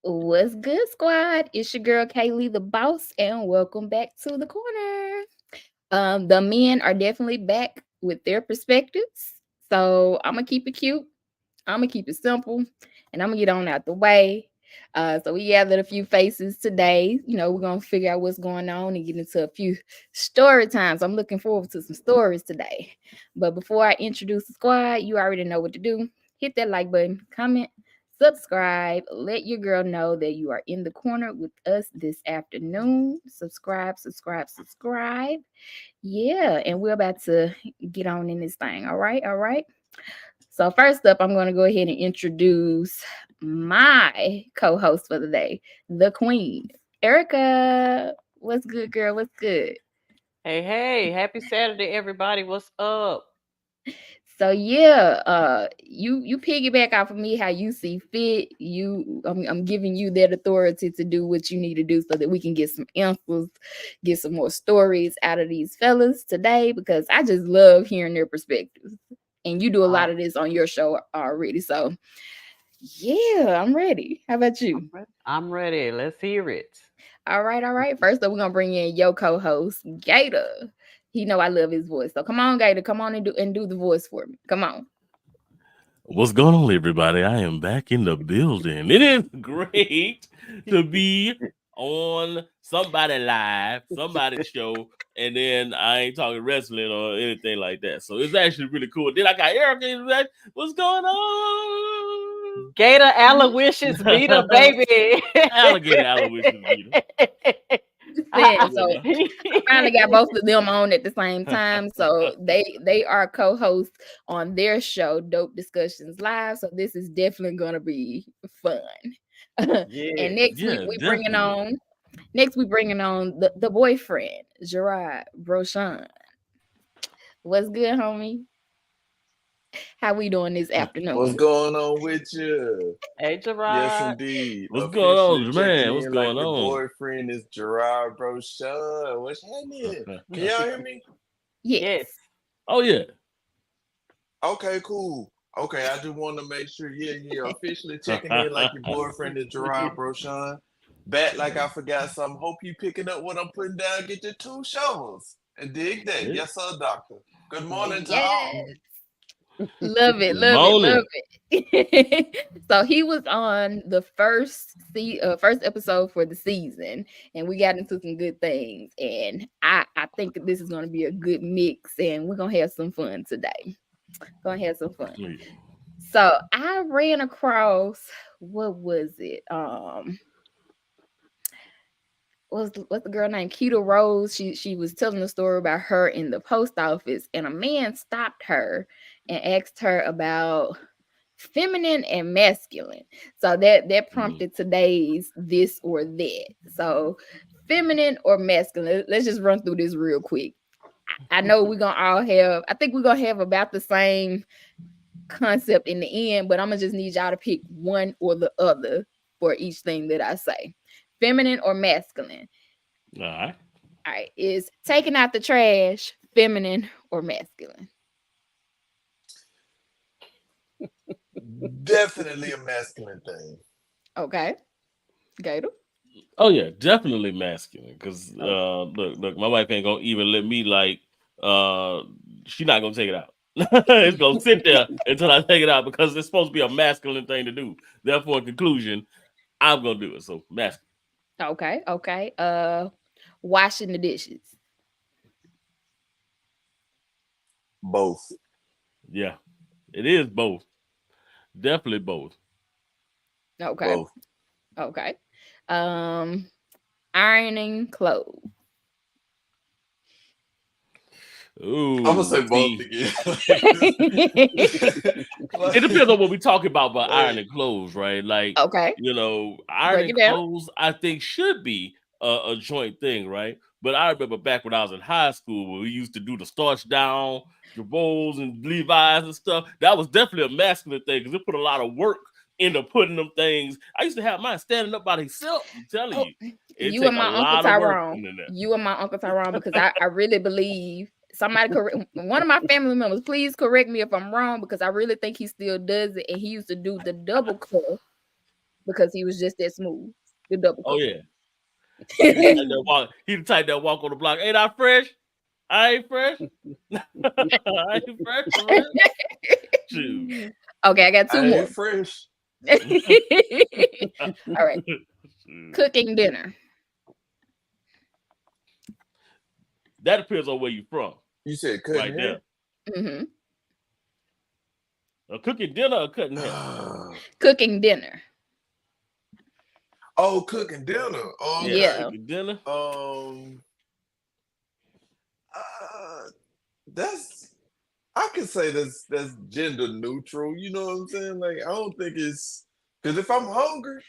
What's good, squad? It's your girl Kaylee, the boss, and welcome back to the corner. The men are definitely back with their perspectives, so I'm gonna keep it cute. I'm gonna keep it simple, and I'm gonna get on out the way. So we gathered a few faces today. We're gonna figure out what's going on and get into a few story times. I'm looking forward to some stories today. But before I introduce the squad, you already know what to do. Hit that like button, comment, subscribe. Let your girl know that you are in the corner with us this afternoon. Subscribe, subscribe, subscribe. Yeah, and we're about to get on in this thing. All right, all right. So first up, I'm going to go ahead and introduce my co-host for the day, the Queen, Erica. What's good, girl? What's good? Hey, happy Saturday, everybody. What's up? So yeah, you piggyback off of me how you see fit. I'm giving you that authority to do what you need to do so that we can get some answers, get some more stories out of these fellas today because I just love hearing their perspectives. And you do a lot Um, of this on your show already. So yeah, I'm ready. How about I'm you? ready. I'm ready. Let's hear it. All right, all right. First up, we're gonna bring in your co-host, Gator. He know I love his voice. So come on, Gator. Come on and do the voice for me. Come on. What's going on, everybody? I am back in the building. It is great to be on somebody live, somebody's show, and then I ain't talking wrestling or anything like that. So it's actually really cool. Then I got Erica in the back. What's going on? Gator Aloysius Vita, baby. Alligator Aloysius Vita. Saying, You so know. I finally got both of them on at the same time. So they are co-hosts on their show, Dope Discussions Live. So this is definitely gonna be fun. And Yes. next week Yeah, we bringing definitely. on the boyfriend, Gerard Brochan. What's good, homie? How we doing this What's afternoon? going on with you? Hey, Yes, Gerard. indeed. What's going Officially on, checking man? What's in like going your on? boyfriend is Gerard Brochan. What's happening? Can y'all hear me? Yes. Yes. Oh yeah. Okay, cool. Okay, I just want to make sure, yeah, officially checking in like your boyfriend is Gerard Brochan. Back like I forgot something. Hope you picking up what I'm putting down. Get your two shovels and dig that. Yeah. Yes, sir, doctor. Good morning to all. Yes. Love it, Good love it, love morning. it. So he was on the first episode for the season, and we got into some good things. And I think that this is gonna be a good mix, and we're gonna have some fun today. Gonna have some fun. Sweet. So I ran across what was it? What's the girl named Keto Rose? She was telling the story about her in the post office, and a man stopped her and asked her about feminine and masculine. So that Mm. prompted today's this or that. So feminine or masculine. Let's just run through this real quick. I know we're gonna all have, I think we're gonna have about the same concept in the end, but I'm gonna just need y'all to pick one or the other for each thing that I say. Feminine or masculine. All right. All right, is taking out the trash feminine or masculine? Definitely a masculine thing. Okay, Gator. Oh yeah, definitely masculine. Cause Oh, look, my wife ain't gonna even let me uh she not gonna take it out. It's gonna sit there until I take it out because it's supposed to be a masculine thing to do. Therefore, in conclusion, I'm gonna do it. So masculine. okay, okay. Washing the dishes. Both. Yeah, it is both. Definitely both. Okay, Both. okay. Um, Ironing clothes. I'm gonna Ooh, say both see, again. it depends on what we talk about by like, ironing clothes, right? Like, Okay, break ironing it down. clothes, I think should be a joint thing, right? But I remember back when I was in high school where we used to do the starch down, Jabos and Levi's and stuff. That was definitely a masculine thing because it put a lot of work into putting them things. I used to have mine standing up by themselves. I'm telling Oh, you, it you take and a my Uncle lot of work Tyrone. into that. You and my Uncle Tyrone, because I really believe somebody correct one of my family members. Please correct me if I'm wrong, because I really think he still does it, and he used to do the double cuff because he was just that smooth. The double Oh cup. yeah. He the type that walk. He the type that walk on the block. Ain't I fresh? I ain't fresh. I ain't fresh for real. Shoot. Okay, I got two I more. ain't fresh. All right. Shoot. Cooking dinner. That depends on where you from. You said cutting Right hair? there. Hmm. Cooking dinner or cutting hair? Cooking dinner. Oh, cooking dinner. Okay. Yeah. Cooking dinner. That's I can say that's gender neutral. You know what I'm saying? Like I don't think it's because if I'm hungry,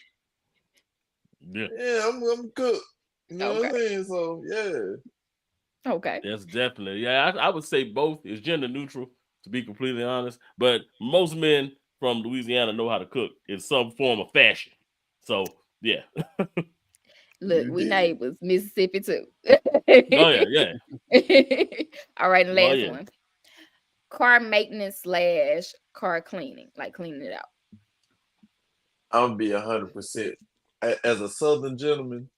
Yeah. I'm cooked. You know what I'm Okay. saying? So yeah. Okay. That's definitely, yeah. I would say both is gender neutral, to be completely honest. But most men from Louisiana know how to cook in some form of fashion. So yeah. Look, You we did. neighbors, Mississippi too. Oh yeah, yeah. All right, and Oh last yeah. one. Car maintenance / car cleaning, like cleaning it out. I'm gonna be 100%. As a Southern gentleman,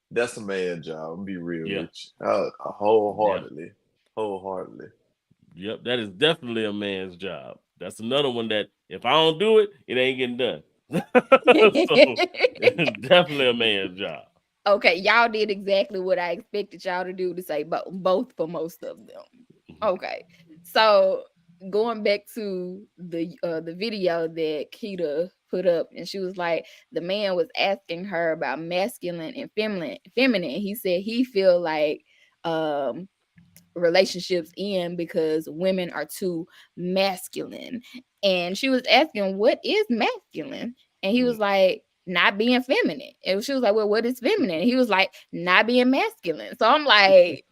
that's a man job. I'm gonna be real Yeah. with you. Wholeheartedly. Wholeheartedly. Yep. That is definitely a man's job. That's another one that if I don't do it, it ain't getting done. So definitely a man's job. Okay, y'all did exactly what I expected y'all to do, to say both for most of them. Okay, so going back to the video that Keita put up, and she was like, the man was asking her about masculine and feminine. He said he feel like relationships end because women are too masculine, and she was asking what is masculine, and he was like, not being feminine. And she was like, well, what is feminine? And he was like, not being masculine. So I'm like,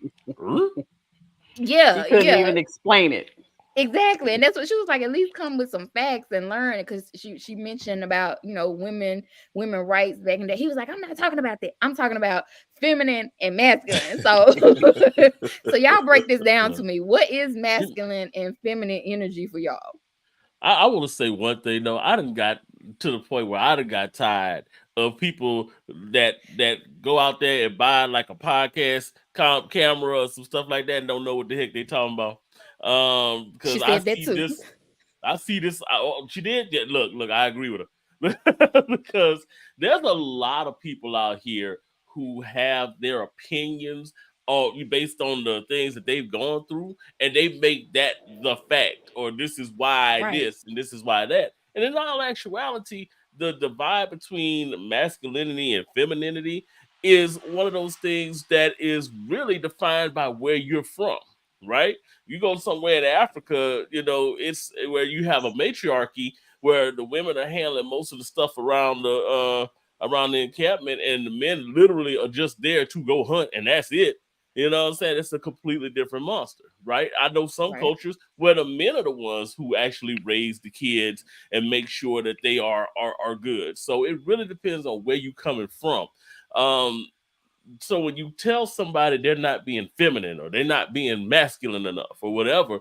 yeah, He couldn't yeah, even explain it. exactly. And that's what she was like, at least come with some facts and learn, because she mentioned about, women rights back in the day. He was like, I'm not talking about that, I'm talking about feminine and masculine. So so y'all break this down to me. What is masculine and feminine energy for y'all? I want to say one thing though. I done got to the point where I done got tired of people that go out there and buy like a podcast camera or some stuff like that and don't know what the heck they talking about. She Because said that too. I see this. She did. Yeah, look. I agree with her because there's a lot of people out here who have their opinions based on the things that they've gone through, and they make that the fact, or this is why Right. this and this is why that. And in all actuality, the divide between masculinity and femininity is one of those things that is really defined by where you're from, right? You go somewhere in Africa, it's where you have a matriarchy where the women are handling most of the stuff around the encampment, and the men literally are just there to go hunt, and that's it. You know what I'm saying? It's a completely different monster, right? I know some Right. cultures where the men are the ones who actually raise the kids and make sure that they are good. So it really depends on where you coming from. So when you tell somebody they're not being feminine or they're not being masculine enough or whatever,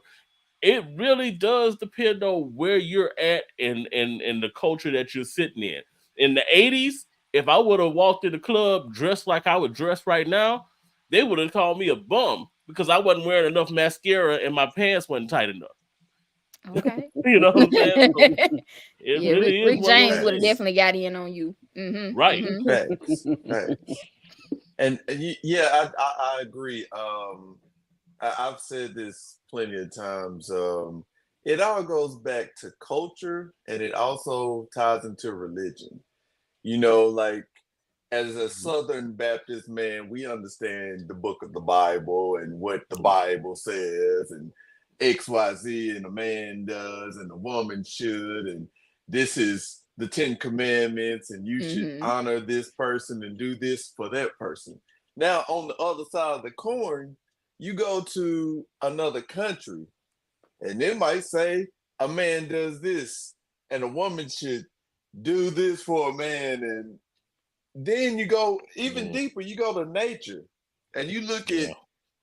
it really does depend on where you're at and the culture that you're sitting in. In the 80s, if I would have walked in the club dressed like I would dress right now, they would have called me a bum because I wasn't wearing enough mascara and my pants wasn't tight enough. Okay. You know what I'm saying? So it Yeah, Rick, really is Rick one of those James would have things. definitely got in on you. Mm-hmm. Right. Mm-hmm. Facts. Facts. And yeah, I agree. I've said this plenty of times. It all goes back to culture, and it also ties into religion. Like as a Southern Baptist man, we understand the book of the Bible and what the Bible says, and XYZ, and a man does, and a woman should, and this is the 10 Commandments, and you should Mm-hmm. honor this person and do this for that person. Now, on the other side of the coin, you go to another country, and they might say a man does this, and a woman should do this for a man. And then you go even deeper, you go to nature, and you look at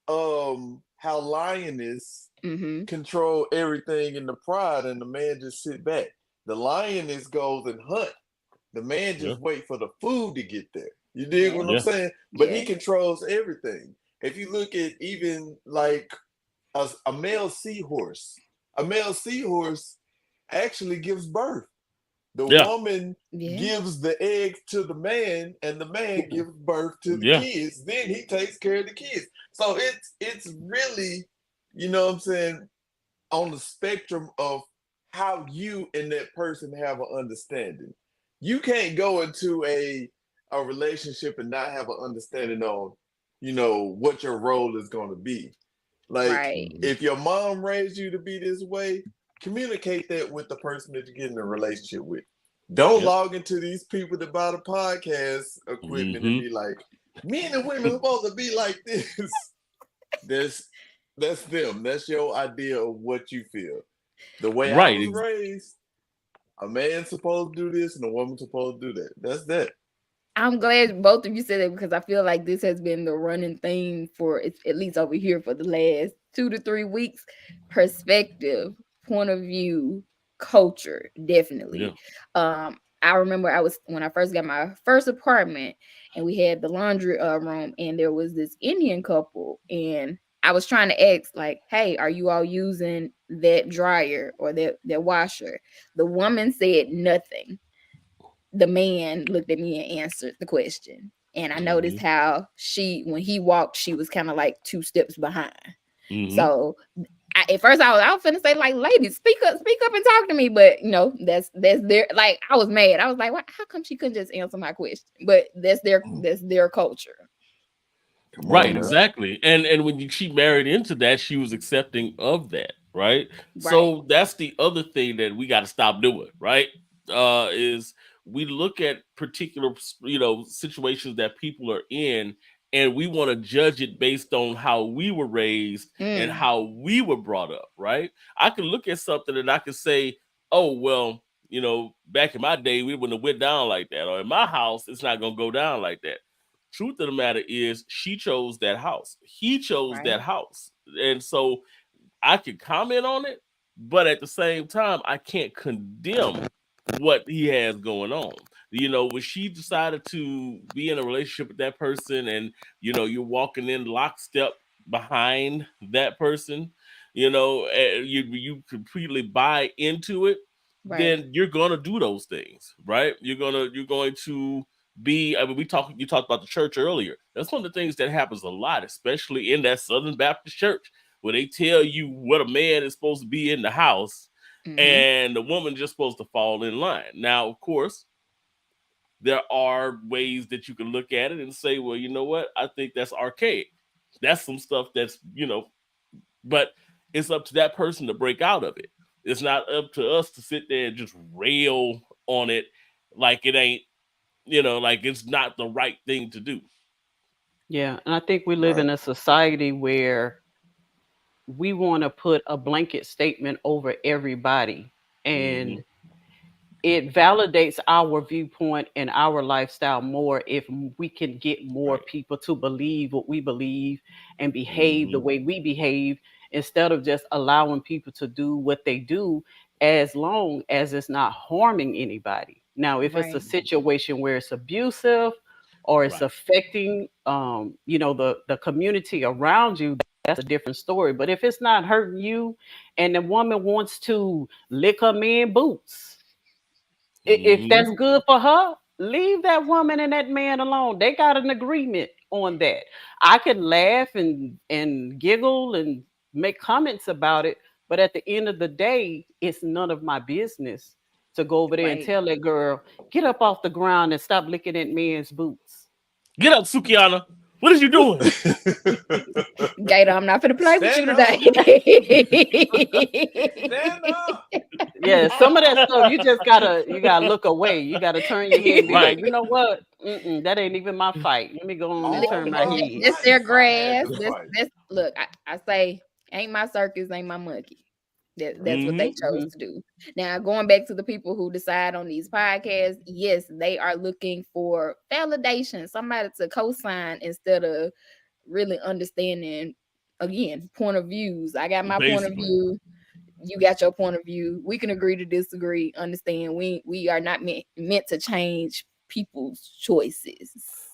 how lioness Mm-hmm. control everything in the pride, and the man just sit back. The lioness goes and hunt, The man Yeah. just wait for the food to get there. You dig what I'm Yeah. saying? But he Yeah. controls everything. If you look at even like a male seahorse, a male seahorse actually gives birth. The Yeah. woman Yeah. gives the egg to the man, and the man gives birth to the Yeah. kids. Then he takes care of the kids. So it's really, you know what I'm saying, on the spectrum of how you and that person have an understanding. You can't go into a relationship and not have an understanding on, you know, what your role is going to be. Like, Right. if your mom raised you to be this way, communicate that with the person that you're getting a relationship with. Don't Yep. log into these people that buy the podcast equipment and be like, men and women are supposed to be like this. That's that's them. That's your idea of what you feel. The way I Right. was raised, a man's supposed to do this and a woman's supposed to do that. That's that. I'm glad both of you said that because I feel like this has been the running theme for it's at least over here for the last 2 to 3 weeks. Perspective, point of view, culture, Yeah. definitely. I remember I was when I first got my first apartment and we had the laundry room and there was this Indian couple and I was trying to ask like, hey, are you all using that dryer or that washer? The woman said nothing. The man looked at me and answered the question. And I noticed how when he walked, she was kind of like 2 steps behind. So at first I was finna say like, ladies, speak up and talk to me. But you know, that's their like I was mad. I was like, how come she couldn't just answer my question? But that's their culture. Come Right, on now. exactly. And when she married into that, she was accepting of that, right? Right. So that's the other thing that we got to stop doing, right? Is we look at particular, situations that people are in, and we want to judge it based on how we were raised and Mm, how we were brought up, right? I can look at something and I can say, oh well, back in my day, we wouldn't have went down like that, or in my house, it's not gonna go down like that. Truth of the matter is, she chose that house. He chose that right. house. And so I can comment on it, but at the same time, I can't condemn what he has going on. When she decided to be in a relationship with that person and, you're walking in lockstep behind that person, you completely buy into it, Right. then you're going to do those things, right? You're going to be, I mean, you talked about the church earlier. That's one of the things that happens a lot, especially in that Southern Baptist church where they tell you what a man is supposed to be in the house Mm-hmm. and the woman just supposed to fall in line. Now, of course, there are ways that you can look at it and say, well, you know what? I think that's archaic. That's some stuff but it's up to that person to break out of it. It's not up to us to sit there and just rail on it like it ain't, like it's not the right thing to do. Yeah, and I think we live Right. in a society where we want to put a blanket statement over everybody. Hmm. And it validates our viewpoint and our lifestyle more if we can get more Right. people to believe what we believe and behave the Hmm. way we behave instead of just allowing people to do what they do as long as it's not harming anybody. Now, if it's a Right. situation where it's abusive or it's Right. affecting the community around you, that's a different story. But if it's not hurting you and the woman wants to lick her man boots, if Hmm. that's good for her, leave that woman and that man alone. They got an agreement on that. I can laugh and giggle and make comments about it, but at the end of the day, it's none of my business to go over there and Right. tell that girl, get up off the ground and stop licking that man's boots. Get up, Sukiana. What is you doing? Gator, I'm not gonna play with you Stand today. up. Stand up. Yeah, some of that stuff you gotta look away. You gotta turn your head and be like, Right. you know what? That ain't even my fight. Let me go on and All turn my my head. That's their life I had grass. to fight. That's look. I say, ain't my circus, ain't my monkey. That's what they Hmm. chose Mhm. to do. Now, going back to the people who decide on these podcasts, yes, they are looking for validation, somebody to co-sign instead of really understanding again point of views. I got my point of Basically. view. you got your point of view. We can agree to disagree. Understand? We are not meant to change people's choices.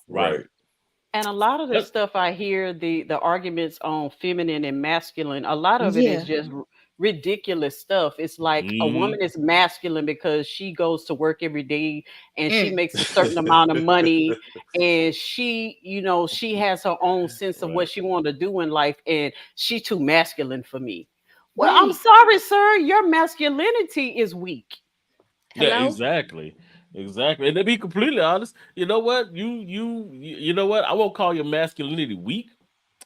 Right. Right. And a lot of the Yep. stuff I hear, the arguments on feminine and masculine, a lot of it is Yeah. just ridiculous stuff. It's like a Hmm. woman is masculine because she goes to work every day and she Mm. makes a certain amount of money, and she, she has her own sense of what Right. she wants to do in life, and she's too masculine for me. Well, I'm Right. sorry, sir, your masculinity is weak. Yeah, Hello. exactly. Exactly. And to be completely honest, you know what? You know what? I won't call your masculinity weak.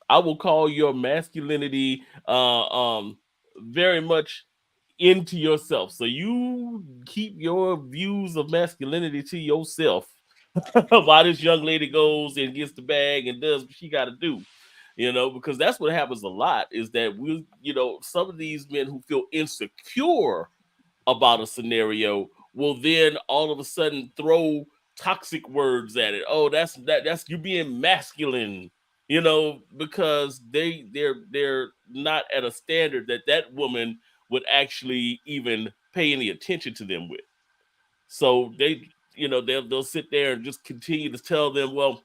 I will call your masculinity very much into yourself. So you keep your views of masculinity to yourself while this young lady goes and gets the bag and does what she got to do. You know, because that's what happens a lot is that some of these men who feel insecure about a scenario will then all of a sudden throw toxic words at it. Oh, that's you being masculine, because they're not at a standard that that woman would actually even pay any attention to them with. So they'll sit there and just continue to tell them, well,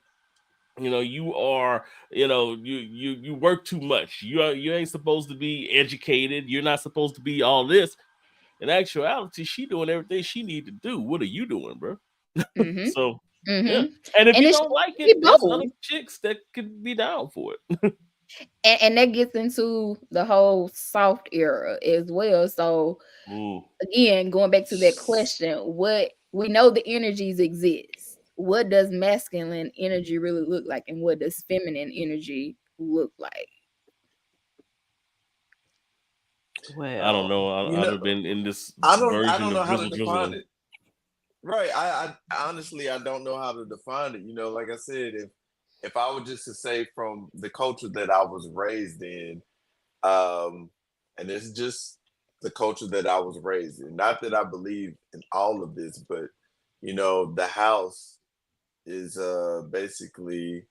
you are, you work too much. You ain't supposed to be educated. You're not supposed to be all this. In actuality, she doing everything she need to do. What are you doing, bro? Mhm. So, yeah. Mhm. And if And you it don't should like it, be there's other both. chicks that could be down for it. And that gets into the whole soft era as well. So Mm. again, going back to that question, what we know the energies exist. What does masculine energy really look like, and what does feminine energy look like? I don't Well, know. You I'd know, have been in this I version don't know of how to drizzle define drizzling. it. Right. I honestly I don't know how to define it. Like I said, if I were just to say from the culture that I was raised in, um, and it's just the culture that I was raised in. Not that I believe in all of this, but the house is basically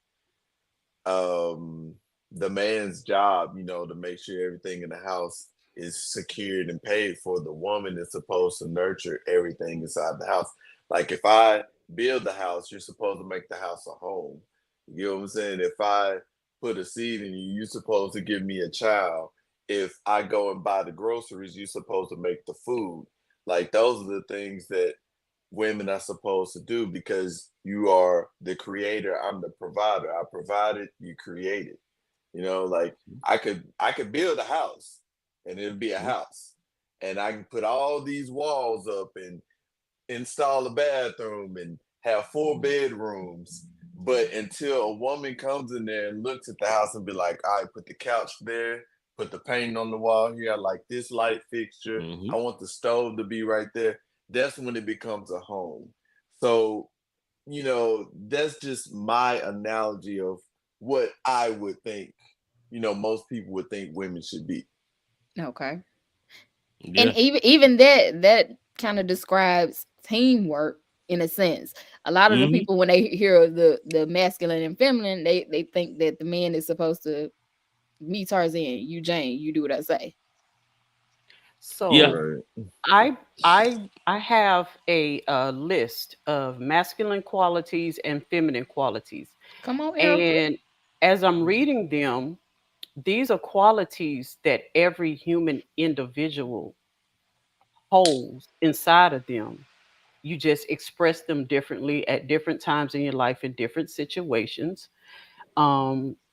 um the man's job, to make sure everything in the house is secured and paid for. The woman is supposed to nurture everything inside the house. Like if I build the house, you're supposed to make the house a home. You know what I'm saying? If I put a seed in you, you're supposed to give me a child. If I go and buy the groceries, you're supposed to make the food. Like those are the things that women are supposed to do because you are the creator, I'm the provider. I provided, you created. Like I could build a house and it'll be a Mhm. house. And I can put all these walls up and install a bathroom and have four bedrooms. But until a woman comes in there and looks at the house and be like, all right, put the couch there, put the paint on the wall here, I like this light fixture, I Mhm. want the stove to be right there, that's when it becomes a home. So, that's just my analogy of what I would think, most people would think women should be. Okay. And Yeah. even that kind of describes teamwork in a sense. A lot of the Mhm. people when they hear of the masculine and feminine, they think that the man is supposed to me Tarzan, you Jane, you do what I say. Yeah. so Right. I have a list of masculine qualities and feminine qualities. Come on, Erica. And as I'm reading them, these are qualities that every human individual holds inside of them. You just express them differently at different times in your life in different situations.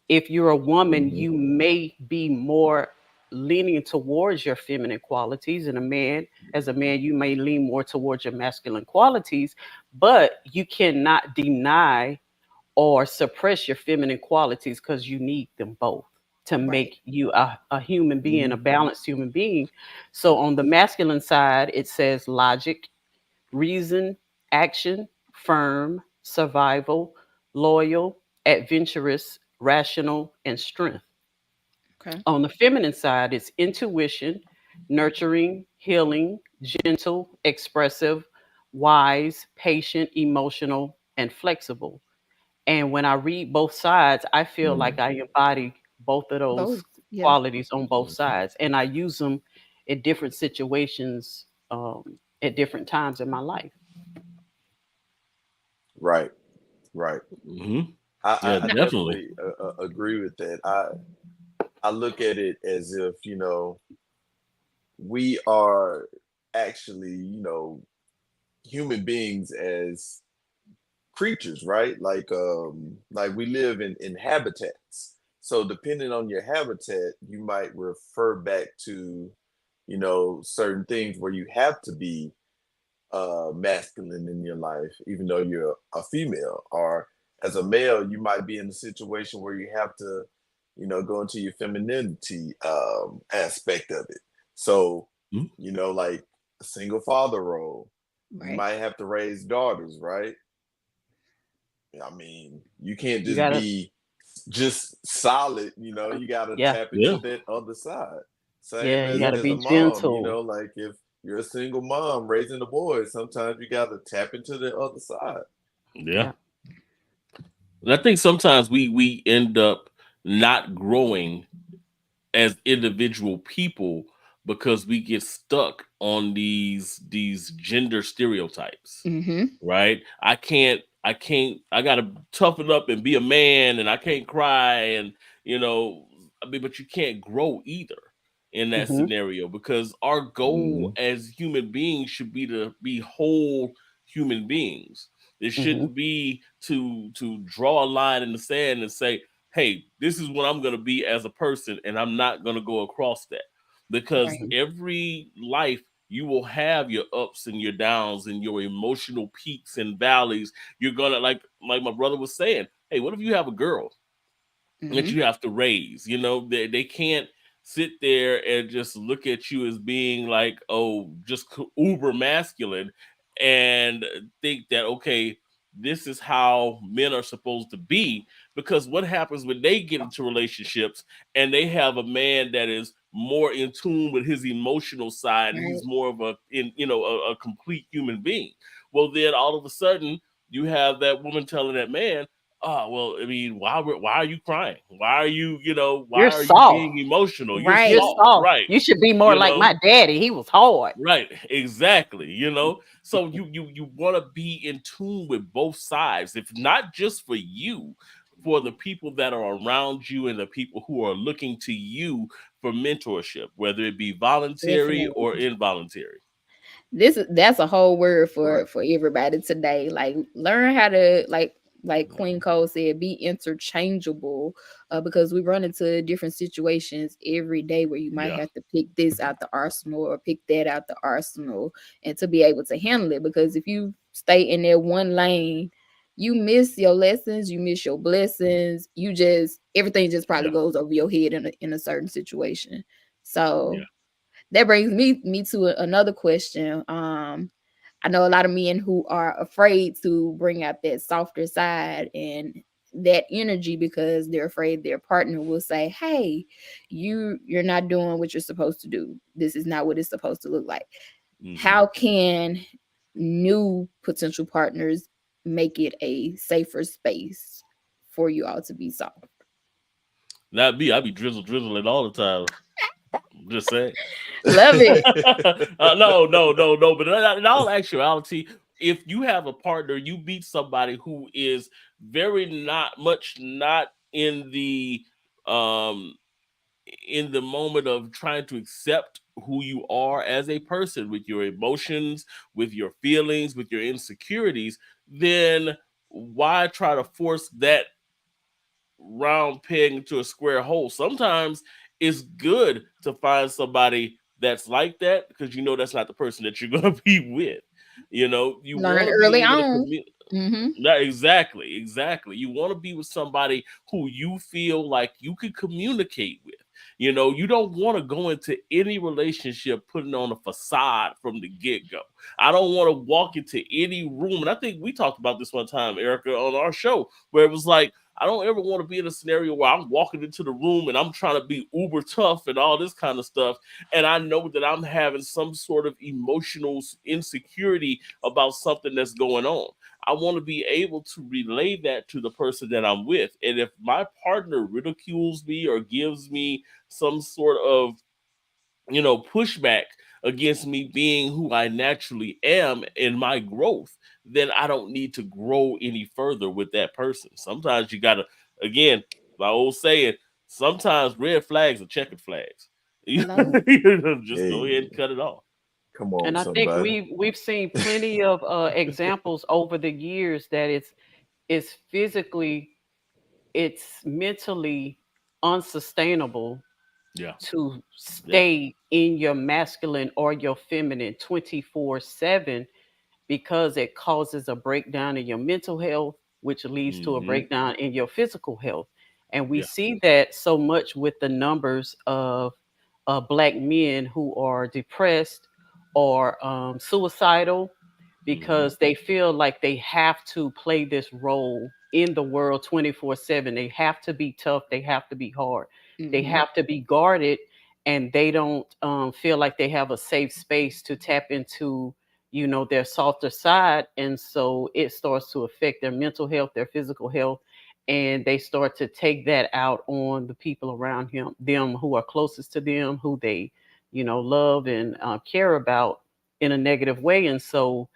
If you're a woman, Mhm. you may be more leaning towards your feminine qualities, and as a man, you may lean more towards your masculine qualities, but you cannot deny or suppress your feminine qualities because you need them both to Right. make you a human being, a Mhm. balanced human being. So on the masculine side, it says logic, reason, action, firm, survival, loyal, adventurous, rational, and strength. Okay. On the feminine side, it's intuition, nurturing, healing, gentle, expressive, wise, patient, emotional, and flexible. And when I read both sides, I feel like Mhm. I embody both of those Both. Yeah. qualities on both Mhm. sides, and I use them in different situations, at different times in my life. Right, right. Hmm. I, Yeah, I definitely. definitely agree with that. I look at it as if, we are actually, human beings as creatures, right? Like we live in habitats. So depending on your habitat, you might refer back to, certain things where you have to be masculine in your life, even though you're a female. Or as a male, you might be in a situation where you have to, go into your femininity aspect of it. So, Mhm. like a single father role, you Right. might have to raise daughters, right? I mean, you can't You just gotta, be just solid, you got to yeah, tap Yeah. into that other side. Same yeah, you Yeah. gotta as a be mom, gentle. like if you're a single mom raising a boy, sometimes you got to tap into the other side. Yeah. Yeah. And I think sometimes we end up not growing as individual people because we get stuck on these gender stereotypes, Mhm. right? I gotta toughen up and be a man, and I can't cry, and I mean, but you can't grow either in that Hmm. scenario, because our goal Mm, as human beings should be to be whole human beings. It Hmm. shouldn't be to draw a line in the sand and say, hey, this is what I'm going to be as a person, and I'm not going to go across that. Because Right. every life, you will have your ups and your downs and your emotional peaks and valleys. You're gonna, like my brother was saying, hey, what if you have a girl that Mhm. you have to raise? They can't sit there and just look at you as being like, oh, just uber masculine, and think that, okay, this is how men are supposed to be. Because what happens when they get into relationships and they have a man that is more in tune with his emotional side, and Right. he's more of a complete human being? Well, then all of a sudden you have that woman telling that man, oh, well, I mean, why are you crying? Why are You're why are you soft. being emotional? You're You're Right. soft, soft. right? You should be more You like know, my daddy. He was hard. right, exactly. So you want to be in tune with both sides, if not just for you, for the people that are around you and the people who are looking to you for mentorship, whether it be voluntary Definitely. or involuntary. That's a whole word right. for everybody today. Like learn how to like Queen Cole said, be interchangeable, because we run into different situations every day where you might Yeah, have to pick this out the arsenal or pick that out the arsenal, and to be able to handle it. Because if you stay in that one lane, you miss your lessons, you miss your blessings, you just everything just probably yeah, goes over your head in a certain situation. So yeah, that brings me to another question. I know a lot of men who are afraid to bring out that softer side and that energy because they're afraid their partner will say, "Hey, you're not doing what you're supposed to do. This is not what it's supposed to look like." hmm How can new potential partners make it a safer space for you all to be soft? not me. I be drizzling all the time. Just saying. Love it. No. But in all actuality, if you have a partner, you meet somebody who is very not um in the moment of trying to accept who you are as a person, with your emotions, with your feelings, with your insecurities, then why try to force that round peg into a square hole? Sometimes it's good to find somebody that's like that, because that's not the person that you're going to be with. You Learn want to early be able to on. communicate. Hmm. Exactly. You want to be with somebody who you feel like you can communicate with. You don't want to go into any relationship putting on a facade from the get go. I don't want to walk into any room, and I think we talked about this one time, Erica, on our show, where it was like, I don't ever want to be in a scenario where I'm walking into the room and I'm trying to be uber tough and all this kind of stuff, and I know that I'm having some sort of emotional insecurity about something that's going on. I want to be able to relay that to the person that I'm with. And if my partner ridicules me or gives me some sort of pushback against me being who I naturally am in my growth, then I don't need to grow any further with that person. Sometimes you gotta, again, my old saying, sometimes red flags are checkered flags. Hello. Just go ahead Hey, and cut it off. come And on, I think somebody. we've seen plenty of examples over the years that it's physically, it's mentally unsustainable Yeah, to yeah. stay in your masculine or your feminine 24/7, because it causes a breakdown in your mental health, which leads to a Hmm. breakdown in your physical health. And we Yeah. see that so much with the numbers of Black men who are depressed or suicidal, Hmm. because they feel like they have to play this role in the world 24/7. They have to be tough, they have to be hard, they Hmm. have to be guarded, and they don't feel like they have a safe space to tap into, their softer side. And so it starts to affect their mental health, their physical health, and they start to take that out on the people around them who are closest to them, who they love and care about, in a negative way. And so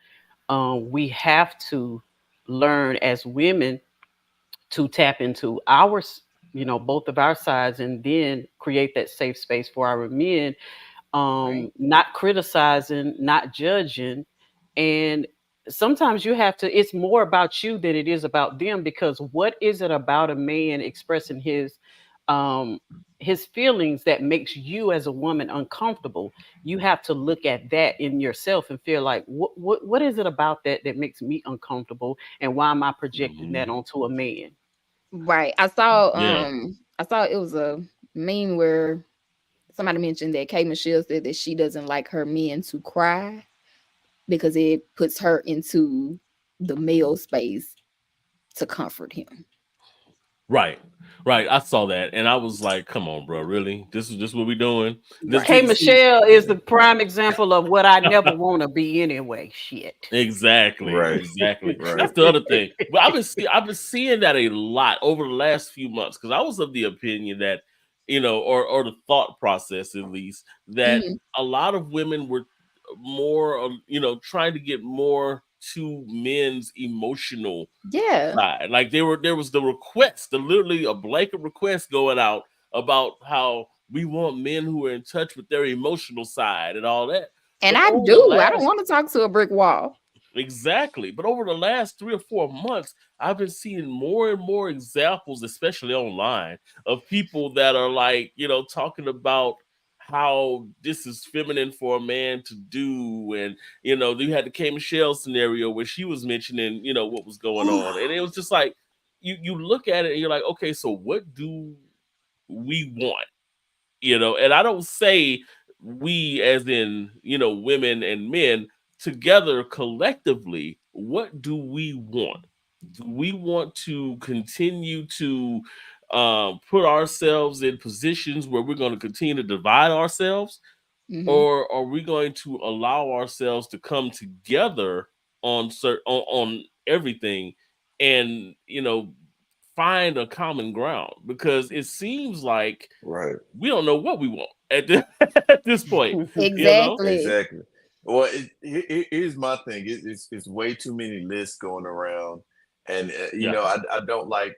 we have to learn as women to tap into both of our sides, and then create that safe space for our men, Right. not criticizing, not judging. And sometimes you have to, it's more about you than it is about them, because what is it about a man expressing um his feelings that makes you as a woman uncomfortable? You have to look at that in yourself and feel like, what is it about that makes me uncomfortable, and why am I projecting Hmm. that onto a man? Right. Yeah. I saw it was a meme where somebody mentioned that K Michelle said that she doesn't like her men to cry because it puts her into the male space to comfort him. Right. Right. I saw that and I was like, come on, bro, really? This is just what we doing? This Right. K see. Michelle is the prime example of what I never want to be anyway. Shit. Exactly, Right, exactly. right. That's the other thing. But I've been seeing that a lot over the last few months because I was of the opinion that, or the thought process at least, that Mhm. a lot of women were more, trying to get more to men's emotional Yeah. side. Like there was the request, literally a blanket request going out about how we want men who are in touch with their emotional side and all that. And But I over the do. I don't last want to talk to a brick wall. Exactly. But over the last 3 or 4 months, I've been seeing more and more examples, especially online, of people that are like, talking about how this is feminine for a man to do. And, you had the K Michelle scenario where she was mentioning, what was going Whew. on. And it was just like, you look at it and you're like, okay, so what do we want? And I don't say we as in, women and men together collectively, what do we want? Do we want to continue to put ourselves in positions where we're going to continue to divide ourselves, Hmm. or are we going to allow ourselves to come together on everything and find a common ground? Because it seems like Right. we don't know what we want at this, at this point, you know? Exactly. Exactly. Well, here's my thing. It's way too many lists going around, and Yeah. I don't like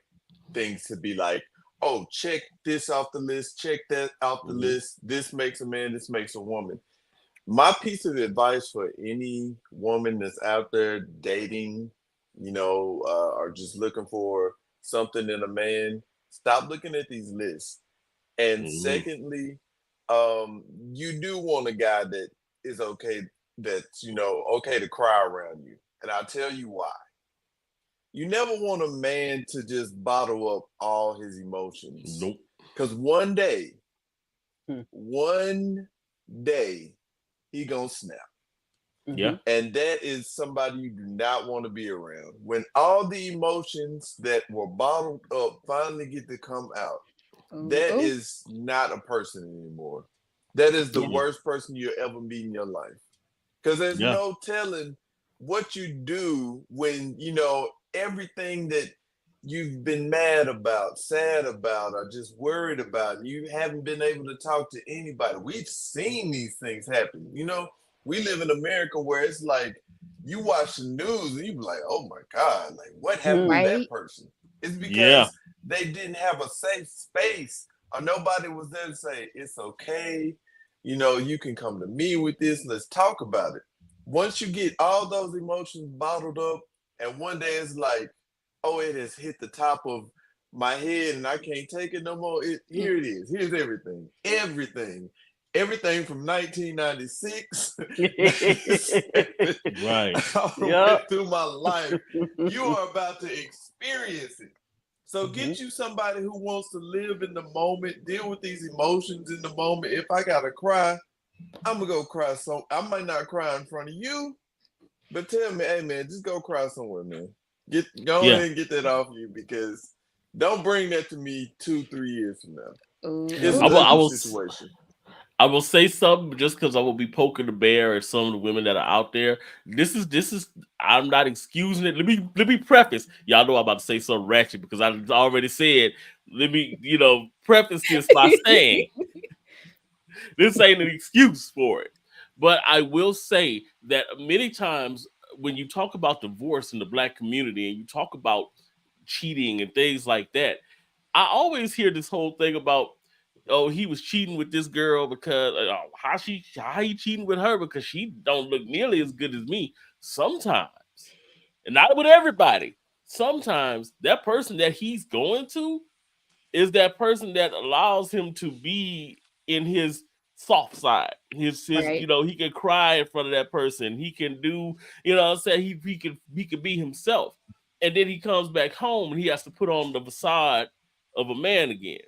things to be like, oh, check this off the list, check that off the Hmm. list. This makes a man. This makes a woman. My piece of advice for any woman that's out there dating, or just looking for something in a man, stop looking at these lists. And Hmm. secondly, you do want a guy that is okay, that's okay to cry around you. And I'll tell you why. You never want a man to just bottle up all his emotions. Nope. Because one day, he gonna snap. Yeah. And that is somebody you do not want to be around. When all the emotions that were bottled up finally get to come out, Oh, that oh. is not a person anymore. That is the Mm-mm. worst person you'll ever meet in your life. Because there's Yeah. no telling what you do when, everything that you've been mad about, sad about, or just worried about, and you haven't been able to talk to anybody. We've seen these things happen. We live in America where it's like you watch the news and you be like, oh my God, like what happened to that Right. person? It's Yeah. because they didn't have a safe space or nobody was there to say, it's okay. You can come to me with this. Let's talk about it. Once you get all those emotions bottled up, and one day it's like, oh, it has hit the top of my head and I can't take it no more. Here it is. Here's everything. Everything from 1996 Right. all the way through my life. You are about to experience it. So get you somebody who wants to live in the moment, deal with these emotions in the moment. If I gotta cry, I'm gonna go cry. So I might not cry in front of you, but tell me, hey man, just go cry somewhere, man. Go ahead and get that off you, because don't bring that to me 2-3 years from now. It's Ooh. an I ugly will situation. I will say something just because I will be poking the bear at some of the women that are out there. This is I'm not excusing it. Let me preface. Y'all know I'm about to say something ratchet because I already said. Let me preface this by saying this ain't an excuse for it. But I will say that many times when you talk about divorce in the black community and you talk about cheating and things like that, I always hear this whole thing about, oh, he was cheating with this girl because how he cheating with her because she don't look nearly as good as me. Sometimes, and not with everybody, sometimes that person that he's going to is that person that allows him to be in his soft side. His Right. he can cry in front of that person. He can do, what I'm saying, he can be himself. And then he comes back home and he has to put on the facade of a man again.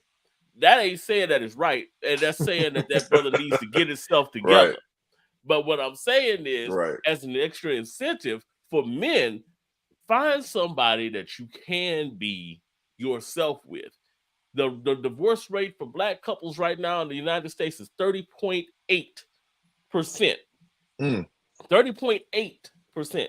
That ain't saying that is right. And that's saying that that brother needs to get himself Right, together. But what I'm saying is, right, as an extra incentive for men, find somebody that you can be yourself with. The divorce rate for black couples right now in the United States is 30.8%. mm, 30.8%.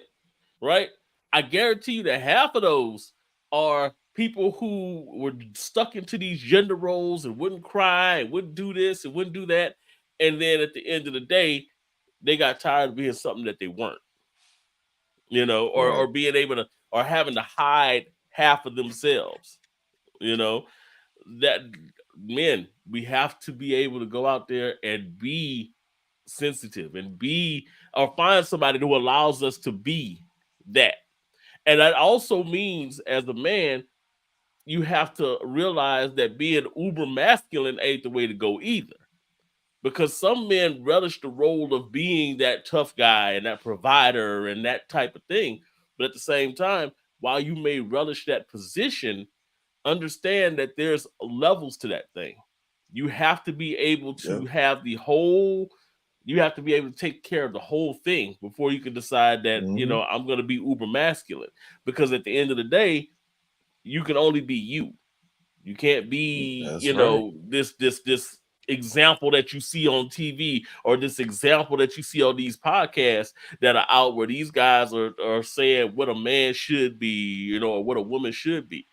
Right? I guarantee you that half of those are people who were stuck into these gender roles and wouldn't cry and wouldn't do this and wouldn't do that. And then at the end of the day, they got tired of being something that they weren't, right, or being able to, or having to hide half of themselves, you know, that men, we have to be able to go out there and be sensitive and be, or find somebody who allows us to be that. And that also means, as a man, you have to realize that being uber masculine ain't the way to go either. Because some men relish the role of being that tough guy and that provider and that type of thing. But at the same time, while you may relish that position, understand that there's levels to that thing. You have to be able yeah, to have you have to be able to take care of the whole thing before you can decide that, mm-hmm. I'm going to be uber masculine. Because at the end of the day, you can only be you. You can't be, That's right, this example that you see on TV or this example that you see on these podcasts that are out where these guys are saying what a man should be, or what a woman should be.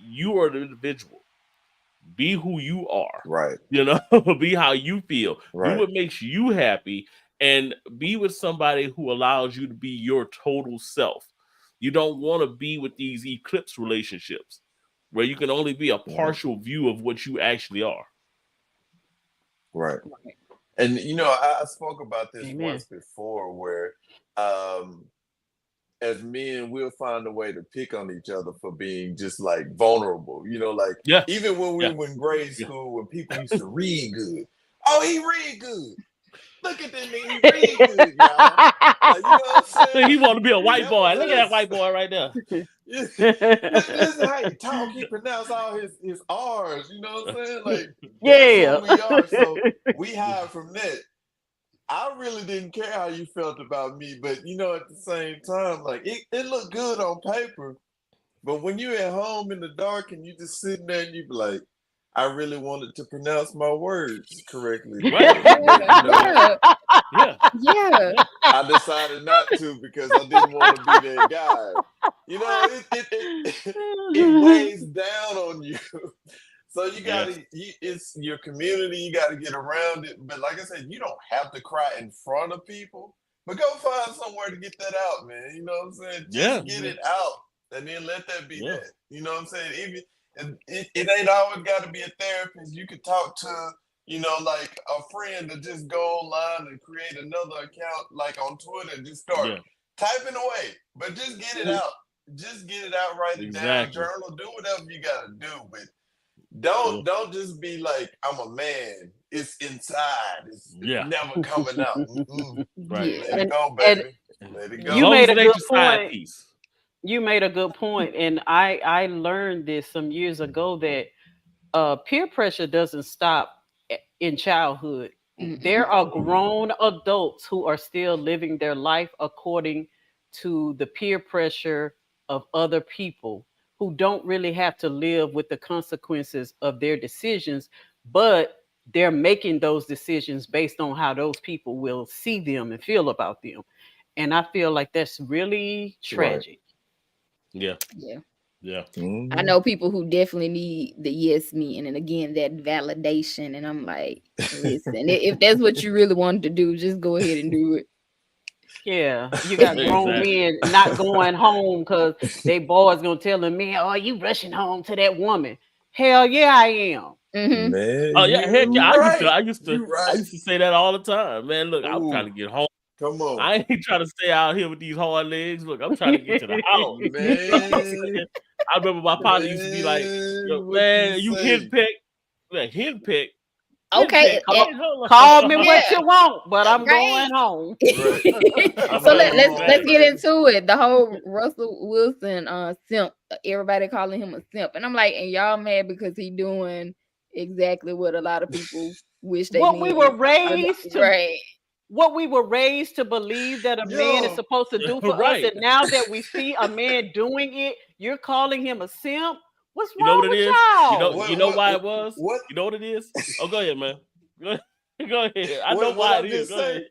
You are the individual. Be who you are. right, Be how you feel. Do right, what makes you happy, and be with somebody who allows you to be your total self. You don't want to be with these eclipse relationships where you can only be a right, partial view of what you actually are. right. And I spoke about this Amen. once before, where um, as men, we'll find a way to pick on each other for being just like vulnerable. Like Yeah, even when we yeah, were in grade yeah. school, when people used to read good. Oh, he read good. Look at that nigga, he read good, y'all. Like, you know what I'm So he saying? want to be a white That boy. Look at that was white boy right there. listen how he talk, he pronounce all his R's, you know what I'm saying? Like that's Yeah. who we are. So we hide from that. I really didn't care how you felt about me, but at the same time, like it looked good on paper. But when you're at home in the dark and you just sitting there and you be like, I really wanted to pronounce my words correctly Right. today. But Yeah. Yeah. Yeah. Yeah. Yeah. I decided not to because I didn't want to be that guy. You know, it weighs down on you. So you gotta, it's your community. You gotta get around it. But like I said, you don't have to cry in front of people. But go find somewhere to get that out, man. You know what I'm saying? Just get it out, and then let that be that. You know what I'm saying? Even it ain't always got to be a therapist. You could talk to, you know, like a friend to just go online and create another account, like on Twitter, and just start typing away. But just get it out. Just get it out. Write it down. Journal. Do whatever you gotta do. But don't just be like, I'm a man. It's inside. It's never coming out. Right. Let it go, baby. Let it go. You made a good point. You made a good point, and I learned this some years ago that peer pressure doesn't stop in childhood. There are grown adults who are still living their life according to the peer pressure of other people who don't really have to live with the consequences of their decisions, but they're making those decisions based on how those people will see them and feel about them. And I feel like that's really tragic. Yeah. I know people who definitely need the yes me, and again that validation. And I'm like, listen, if that's what you really wanted to do, just go ahead and do it. Yeah, you got grown men not going home because they boys gonna tell them, man, oh, you rushing home to that woman. Hell yeah, I am. Man, oh yeah, heck yeah. I used to say that all the time. Man, look, I'm trying to get home. Come on. I ain't trying to stay out here with these hard legs. Look, I'm trying to get to the house. Man. I remember my father used to be like, yo, man, you henpeck. Like, henpeck. Okay, call me what you want, but I'm going home. So let's get into it. The whole Russell Wilson simp, everybody calling him a simp, and I'm like, and y'all mad because he doing exactly what a lot of people wish they did. We were raised to, what we were raised to believe that a man is supposed to do for us, and now that we see a man doing it, you're calling him a simp. What's wrong with y'all? You know why it was? What? You know what it is? Oh, go ahead, man. Go ahead. I know why it is. Go ahead.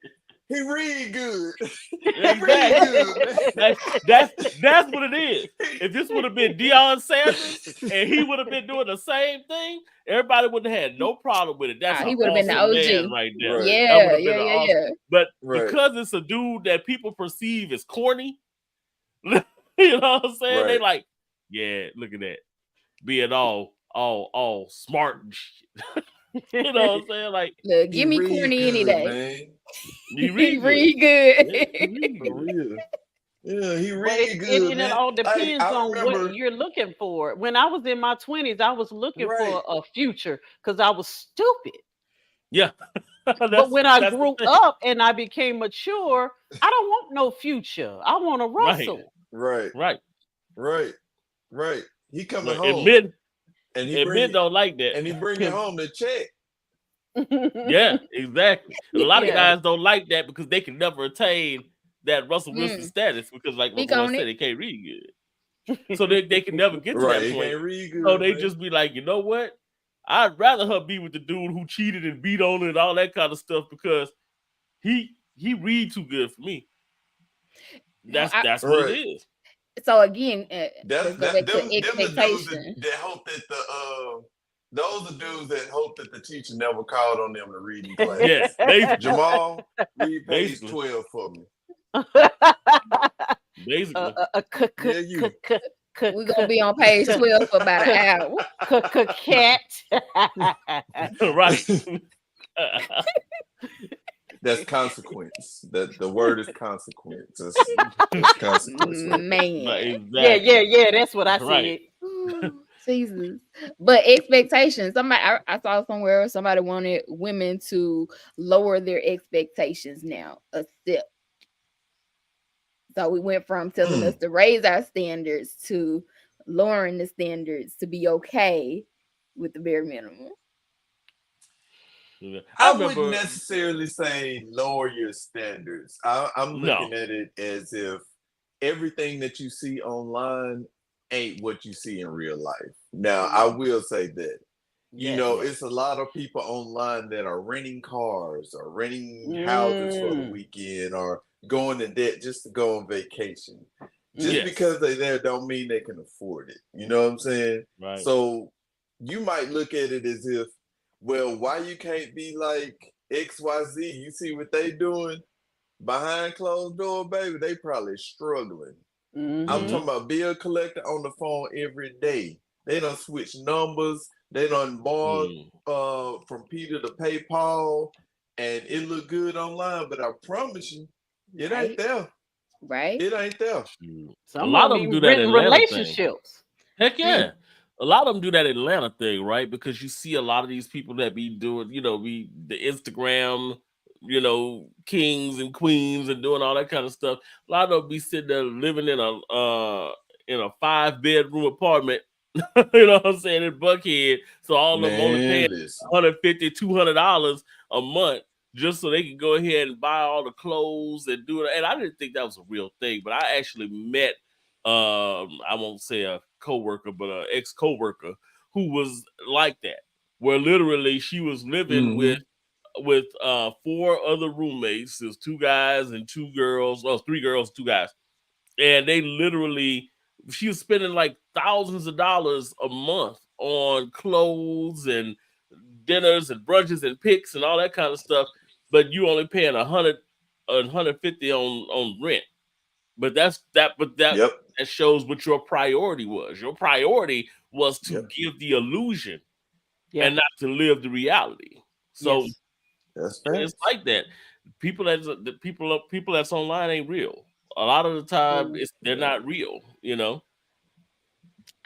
He read good. Exactly. That's what it is. If this would have been Deion Sanders and he would have been doing the same thing, everybody would have had no problem with it. That's he would have been the OG right there. Yeah. But because it's a dude that people perceive as corny, you know what I'm saying? They like, yeah, look at that. Being all smart and shit. You know what I'm saying? Like, look, give me corny any day. Man. He read good. Yeah, he read good. It all depends on what you're looking for. When I was in my 20s, I was looking for a future because I was stupid. Yeah. But when I grew up and I became mature, I don't want no future. I want a Russell. Right. He coming home. Men don't like that. And he bringing home the check. Yeah, exactly. A lot of guys don't like that because they can never attain that Russell Wilson status because, like Russell said, they can't read good. So they can never get to that point. So they just be like, you know what? I'd rather her be with the dude who cheated and beat on her and all that kind of stuff because he read too good for me. That's what it is. So again, that's them expectation. That hope that those are dudes that hope that the teacher never called on them to read in class. Yes, Jamal, read page 12 for me. Basically, we're gonna be on page 12 for about an hour. Cat, right? That's consequence. That the word is consequence. That's consequence. Man. Exactly. Yeah. That's what I said. Jesus. But expectations. I saw somewhere somebody wanted women to lower their expectations now. A step. So we went from telling us to raise our standards to lowering the standards to be okay with the bare minimum. I wouldn't necessarily say lower your standards. I'm looking at it as if everything that you see online ain't what you see in real life. Now, I will say that. It's a lot of people online that are renting cars or renting houses for the weekend or going to debt just to go on vacation. Just Yes. because they there don't mean they can afford it. You know what I'm saying? Right. So you might look at it as if, well, why you can't be like XYZ? You see what they doing behind closed door, baby? They probably struggling. I'm Mm-hmm. talking about bill collector on the phone every day. They don't switch numbers. They don't borrow from Peter to PayPal, and it look good online. But I promise you, it ain't Right. there. Right. It ain't there. Shoot. A Some lot of of them them do even that written Atlanta thing. relationships. Heck yeah. A lot of them do that Atlanta thing, right? Because you see a lot of these people that be doing, be the Instagram, kings and queens and doing all that kind of stuff. A lot of them be sitting there living in a 5-bedroom apartment, you know what I'm saying, in Buckhead. So all of them only paying Man, listen. $150, $200 a month just so they can go ahead and buy all the clothes and do it. And I didn't think that was a real thing, but I actually met I won't say a coworker, but an ex coworker who was like that, where literally she was living with Mm-hmm. 4 other roommates. There's 2 guys and 2 girls, 3 girls, 2 guys, and they literally she was spending like thousands of dollars a month on clothes and dinners and brunches and picks and all that kind of stuff, but you only paying 150 on rent. But that Yep. shows what your priority was. Your priority was to Yep. give the illusion Yeah. and not to live the reality. So Yes. That's it's facts. like that. People that's online ain't real. A lot of the time, they're Yeah. not real.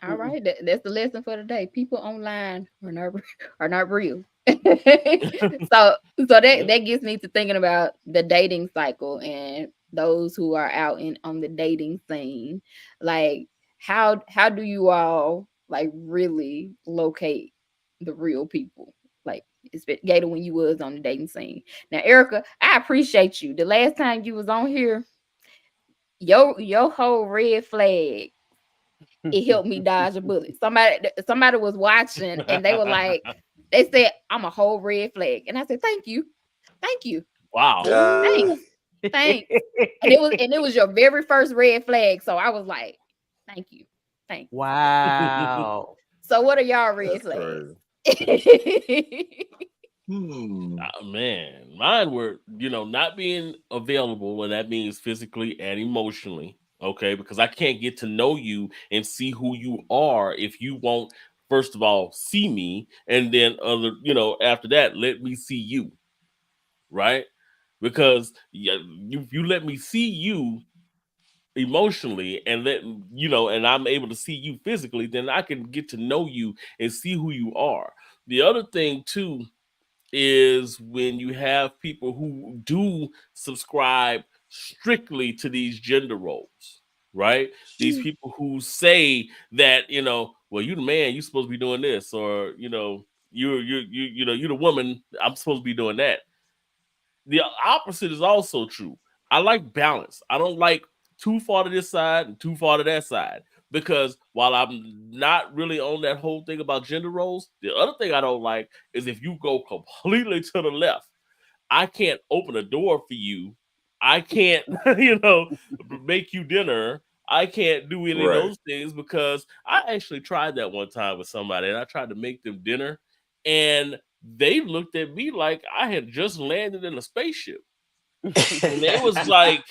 All Mm-mm. right, that's the lesson for today. People online are not are not real. So that gets me to thinking about the dating cycle and those who are out in on the dating scene. Like how do you all like really locate the real people? Like it's been Gator when you was on the dating scene. Now, Erica, I appreciate you. The last time you was on here, your whole red flag, it helped me dodge a bullet. Somebody was watching and they were like, they said, I'm a whole red flag. And I said, thank you, Wow. Ooh. thanks, thanks. And it was your very first red flag. So I was like, thank you, thanks. Wow. So what are y'all red That's flags? crazy. Hmm. Man, mine were, not being available, and that means physically and emotionally. Okay, because I can't get to know you and see who you are if you won't, first of all, see me, and then after that, let me see you, right? Because you let me see you emotionally and and I'm able to see you physically, then I can get to know you and see who you are. The other thing too is when you have people who do subscribe strictly to these gender roles, right? These people who say that, well, you the man, you supposed to be doing this, or you're the woman, I'm supposed to be doing that. The opposite is also true. I like balance. I don't like too far to this side and too far to that side. Because while I'm not really on that whole thing about gender roles, the other thing I don't like is if you go completely to the left. I can't open a door for you. I can't, make you dinner. I can't do any of Right. those things because I actually tried that one time with somebody and I tried to make them dinner and they looked at me like I had just landed in a spaceship. And they was like,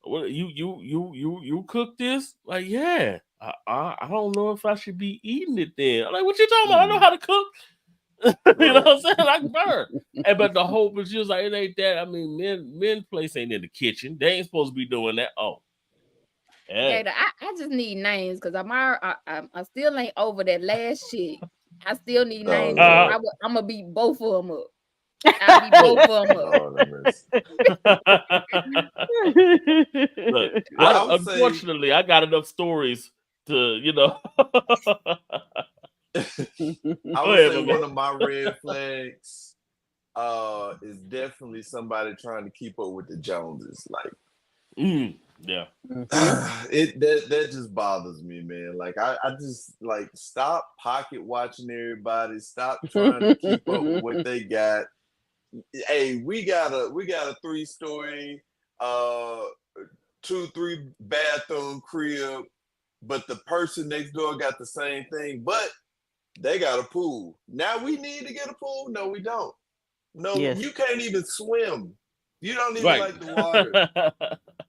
"What you cook this?" Like, yeah. I don't know if I should be eating it then. I'm like, what you talking about? I know Hmm. how to cook. You know Right. what I'm saying? I can burn. And but the hope is just like it ain't that. I mean, men place ain't in the kitchen. They ain't supposed to be doing that. Oh, yeah. Gator, I just need names because I still ain't over that last shit. I still need Oh names because Uh, Lord. I'm gonna beat both of them up. I'll beat both look, of them up. Lord have mercy. look. Well, I would say Unfortunately, I got enough stories to, I Go would ahead, say my man. one of my red flags is definitely somebody trying to keep up with the Joneses. Like Yeah. Mhm. that just bothers me, man. Like I just like stop pocket watching everybody, stop trying to keep up with what they got. Hey, we got a 3-story uh 2-3 bathroom crib, but the person next door got the same thing, but they got a pool. Now we need to get a pool? No, we don't. No, Yes. you can't even swim. You don't even Right. like the water.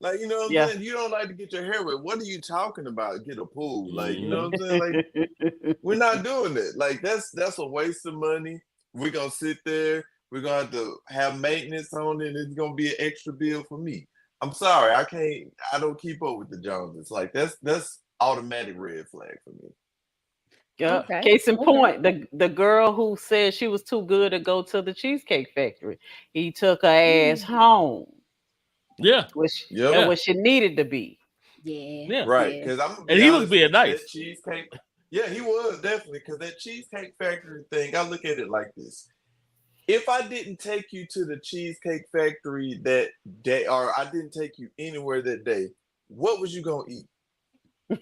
Like, you know what I'm Yeah. saying? You don't like to get your hair wet. What are you talking about? Get a pool. Like, you know what I'm saying? Like, we're not doing it. Like, that's a waste of money. We're gonna sit there, we're gonna have to have maintenance on it, and it's gonna be an extra bill for me. I'm sorry, I don't keep up with the Joneses. Like, that's automatic red flag for me. Yeah. Okay. Case in Okay. point, the girl who said she was too good to go to the Cheesecake Factory, he took her ass home, Yeah. which Yep. Yeah. what she needed to be. Yeah. Yeah. Right, Yeah. because I'm gonna And be he was honest being with you, nice. that cheesecake. Yeah, he was definitely, because that Cheesecake Factory thing, I look at it like this. If I didn't take you to the Cheesecake Factory that day, or I didn't take you anywhere that day, what was you gonna eat?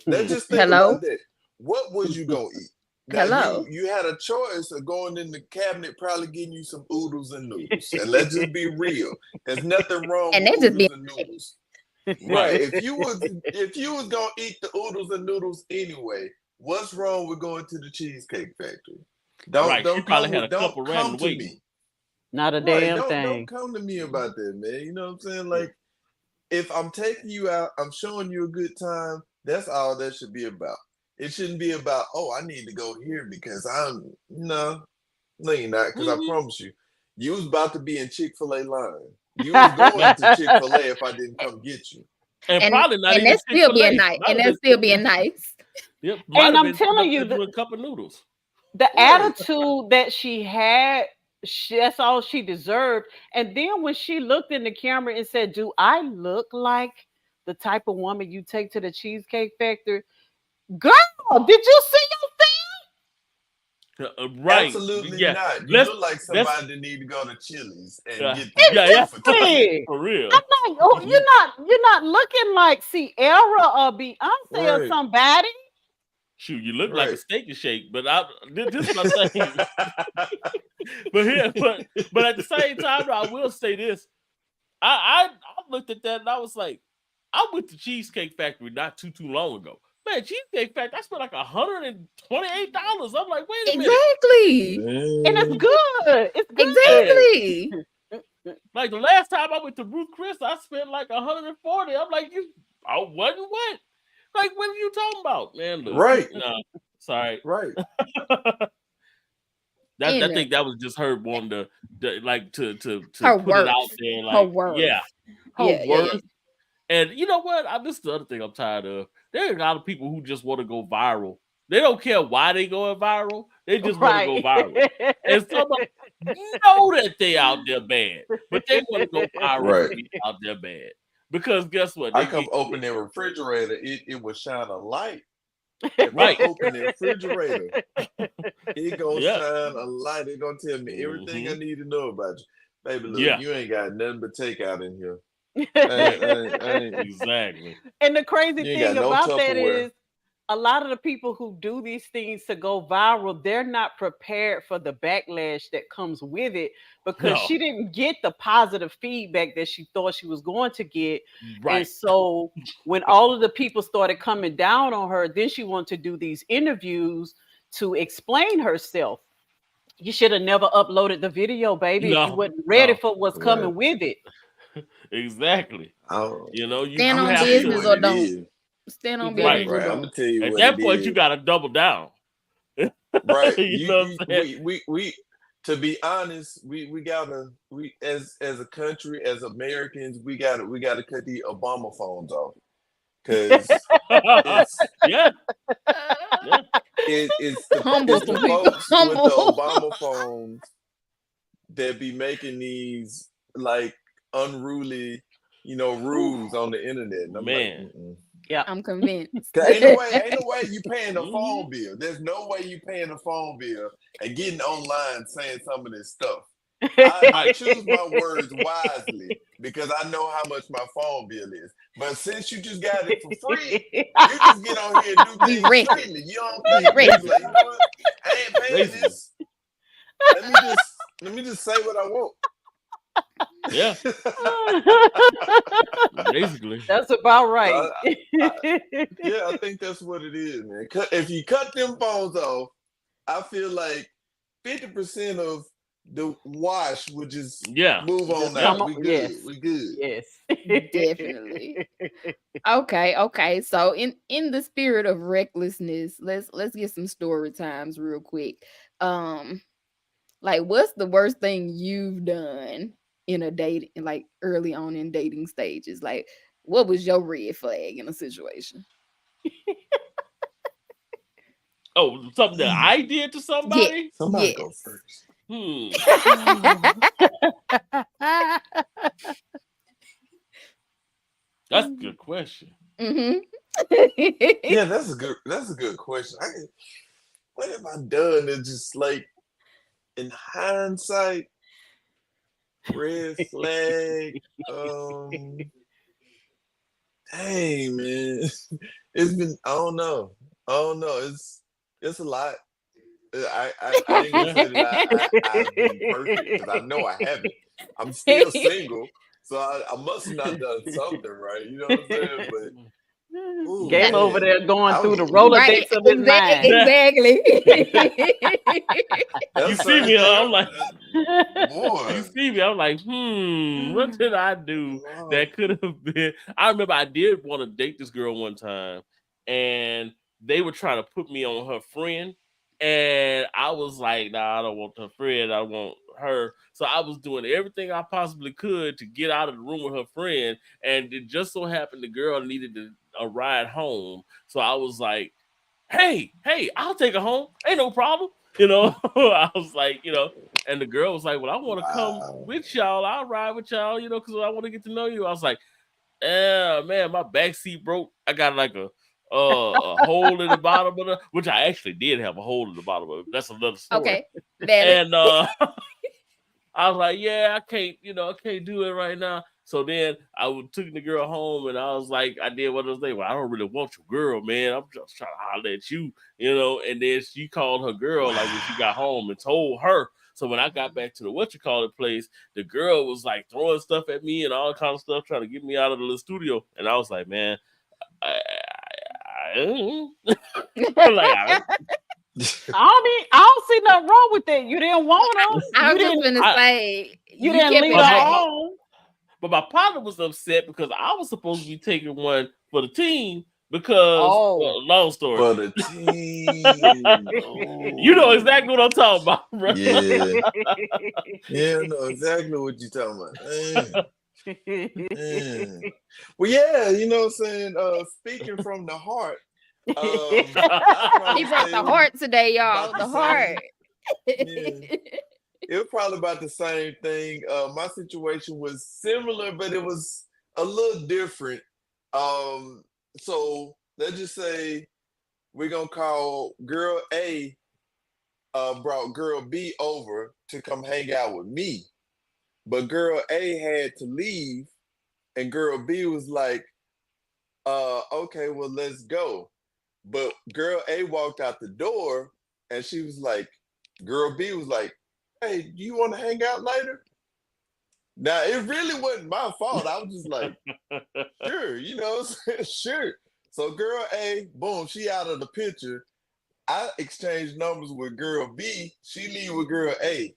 Let's just think Hello? about that. What was you gonna eat? Now Hello? you had a choice of going in the cabinet, probably getting you some oodles and noodles. And let's just be real. There's nothing wrong And with they just oodles be and noodles. Right. Right. If you was gonna eat the oodles and noodles anyway, what's wrong with going to the Cheesecake Factory? Right. She probably had a Don't couple come random to waiting. me. Not a Right. damn Don't thing. come to me about that, man. You know what I'm saying? Like, if I'm taking you out, I'm showing you a good time. That's all that should be about. It shouldn't be about, oh, I need to go here because no, you're not, because I promise you was about to be in Chick-fil-A line. You was going to Chick-fil-A if I didn't come get you. And And probably not and even that's still being Chick-fil-A. nice. Might And have that's been, still being nice. yep, might And have I'm been telling up you, there doing a cup of noodles. the Right. attitude that she had, that's all she deserved. And then when she looked in the camera and said, "Do I look like the type of woman you take to the Cheesecake Factory?" Girl, did you see Right. Absolutely Yeah. not. You Let's look like let's somebody that need to go to Chili's and yeah. get the Yeah, beef yeah. for your chicken. thing? For real. I'm like, oh, you're not looking like Sierra or Beyonce or Right. somebody. Shoot, you look like a Right. steak and shake, but this is my thing. But at the same time, I will say this. I looked at that and I was like, I went to Cheesecake Factory not too long ago. Man, Cheesecake Factory, I spent like $128. I'm like, wait a minute. Exactly. And it's good. It's good. Exactly. Like the last time I went to Ruth Chris, I spent like 140. I'm like, I wasn't what? Like, what are you talking about? Man, look. Right. No, sorry. Right. I And think that was just her wanting to her put it out worth. there, Her like, worth. yeah, her Yeah, yeah, worth. yeah. And you know what? This is the other thing I'm tired of. There are a lot of people who just want to go viral. They don't care why they going viral. They just want to go viral. And some of them know that they out there bad, but they want to go viral Right. to be out there bad. Because guess what? I They come get open clicked. their refrigerator, it will shine a light. If Right. I open the refrigerator, it gonna Yeah. shine a light. It gonna tell me everything I need to know about you. Baby, look, Yeah. you ain't got nothing but takeout in here. Exactly. And the crazy You ain't thing got no about that Tupperware. is a lot of the people who do these things to go viral, they're not prepared for the backlash that comes with it because No. she didn't get the positive feedback that she thought she was going to get. And Right. so when all of the people started coming down on her, then she wanted to do these interviews to explain herself. You should have never uploaded the video, baby, if you No. wasn't ready No. for what's Right. coming with it. Exactly. I'll You know, you Stand on have tell you to. business what or it don't. is. Stand on Right. business or Right. I'm don't. gonna tell you At what that it point, is. you got to double down. Right. You know what I'm saying? We to be honest, we gotta as a country, as Americans, we gotta cut the Obama phones off. Cause it's Yeah. Yeah. it's the Humble it's the some people. folks with the Humble. Obama phones that be making these like unruly, rules on the internet. And I'm like, Man. Yeah. I'm convinced. ain't no way you paying a Mhm. phone bill. There's no way you paying a phone bill and getting online saying some of this stuff. I choose my words wisely because I know how much my phone bill is. But since you just got it for free, you just get on here and do You things rich. freely. You don't think Rich. it's like, you know what? I ain't paying Basically. this. Let me just say what I want. Yeah, basically. That's about right. So yeah, I think that's what it is, man. If you cut them phones off, I feel like 50% of the wash would just Yeah, move on Just yeah. come out. on. We good. Yes. We good. Yes. Definitely. Okay. So in the spirit of recklessness, let's get some story times real quick. Um, like what's the worst thing you've done in a date, like early on in dating stages? Like what was your red flag in a situation? Oh, something that Hmm. I did to Yeah, somebody? Somebody go yes. first. Hmm. That's a good question. Mm-hmm. Yeah, that's a good. That's a good question. What have I done? It's just like in hindsight, red flag. Um, Dang man, it's been. I don't know. I don't know. It's a lot. I ain't gonna Yeah. say that I've been perfect because I know I haven't. I'm still single, so I must have not done something right. You know what I'm saying? But oh That- Gayla over man, there going I through the was right. Rolodex of his mind. Exactly. You that's see certain me, thing. I'm like, you Boy, see me, I'm like, what did I do Lord. that could have been? I remember I did want to date this girl one time, and they were trying to put me on her friend, and I was like, nah, I don't want her friend, I want her. So I was doing everything I possibly could to get out of the room with her friend, and it just so happened the girl needed a ride home. So I was like, hey, I'll take her home. Ain't no problem. I was like, and the girl was like, well, I want to come Wow. with y'all. I'll ride with y'all, because I want to get to know you. I was like, yeah, man, my back seat broke. I got like a hole in the bottom of it, which I actually did have a hole in the bottom of it. That's another story. Okay. Valid. And I was like, yeah, I can't do it right now. So then took the girl home, and I was like, I did one of those things. Well, I don't really want your girl, man. I'm just trying to holler at you. And then she called her girl like when she got Wow. home and told her. So when I got back to the place, the girl was like throwing stuff at me and all kind of stuff, trying to get me out of the little studio. And I was like, man, like I don't see nothing wrong with that. You didn't want her. I You was just didn't. gonna I, say You you didn't kept lead it her but nice. on. But my partner was upset because I was supposed to be taking one for the team because, Oh. well, long story. For the team. You know Oh, exactly what I'm talking about, bro. yeah. Yeah, I know exactly what you're talking about. Mm. Well, yeah, you know what I'm saying? Speaking from the heart, I'd He probably brought say the it was heart today, y'all. about the The heart. same. Yeah. It was probably about the same thing. My situation was similar, but it was a little different. Um, so let's just say we're gonna call girl A brought girl B over to come hang out with me. But girl A had to leave, and girl B was like, okay, well, let's go. But girl A walked out the door, and she was like, girl B was like, hey, do you want to hang out later? Now, it really wasn't my fault. I was just like, sure, sure. So girl A, boom, she out of the picture. I exchanged numbers with girl B. She leave with girl A.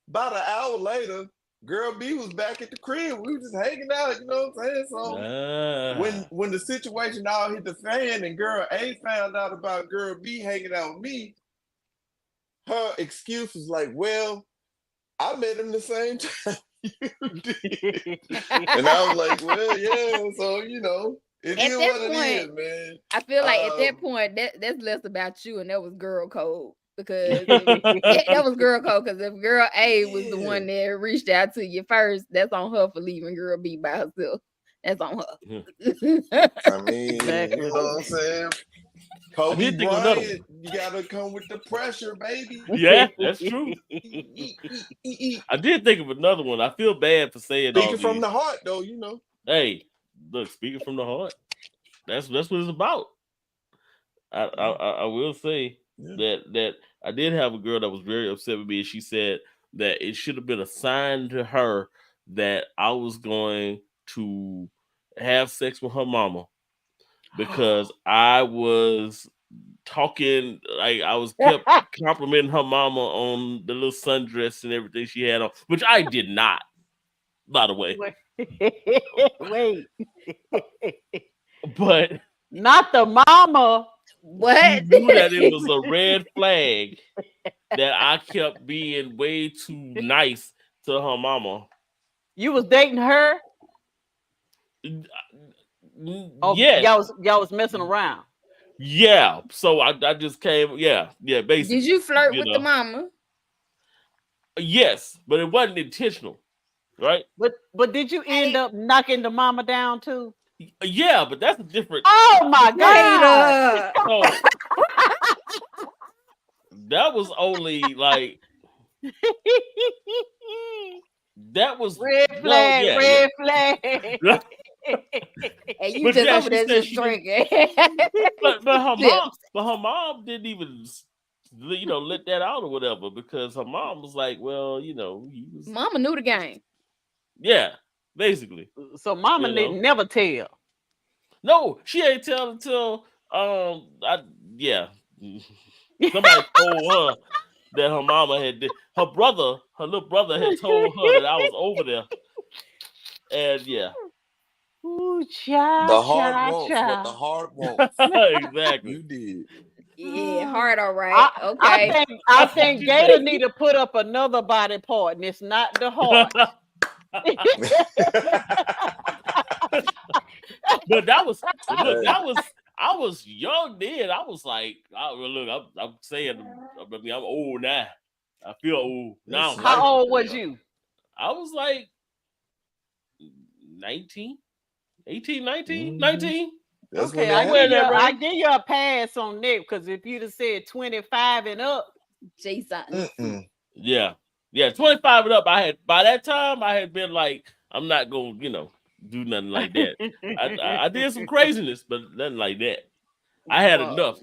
About an hour later, girl B was back at the crib. We were just hanging out, you know what I'm saying? So Ah. when the situation all hit the fan and girl A found out about girl B hanging out with me, her excuse was like, well, I met him the same time you did. And I was like, well, yeah, so it At is that what it point, is, man. I feel like at that Um, point that's less about you and that was girl code. Because if that was girl code, because if girl A was the yeah. one that reached out to you first, that's on her for leaving girl B by herself. That's on her. I mean, you Exactly. know what I'm saying? I Kobe did think of another Bryant, one. you gotta come with the pressure, baby. Yeah, that's true. I did think of another one. I feel bad for saying all Speaking from these. the heart, though. Hey, look, speaking from the heart, that's what it's about. I will say Yeah. that I did have a girl that was very upset with me, and she said that it should have been a sign to her that I was going to have sex with her mama because I was talking like I was kept complimenting her mama on the little sundress and everything she had on, which I did not, by the way. Wait. But Not the mama. What? she knew that it was a red flag that I kept being way too nice to her mama. You was dating her? Oh, Yes. y'all was messing around. Yeah. So I just came. Yeah. Basically. Did you flirt you with know. the mama? Yes, but it wasn't intentional, right? But did you end up knocking the mama down too? Yeah, but that's a different. Oh my God! Hater. So that was only like that was Red well, flag, yeah, red flag. And you But just yeah, over she there said just she didn't. drinking. But Chips. her mom didn't even let that out or whatever because her mom was like, well, he was Mama knew the game. yeah, basically. So mama never tell. No, she ain't tell until yeah. Somebody told her that her mama her little brother had told her that I was over there. And yeah. Ooh, The heart wants what the heart wants. Exactly. You did. Yeah, hard, all right. Okay. I think Gator need to put up another body part, and it's not the heart. But that was I was young then. I was like, I'm saying, I mean, I'm old now. I feel old now. How old was you? I was like 19, 18, 19, Mhm. 19. That's Okay, when I give you a pass on that because if you'd have said 25 and up, Jason. Yeah, 25 and up. By that time I had been like, I'm not gonna, do nothing like that. I did some craziness, but nothing like that. I had enough,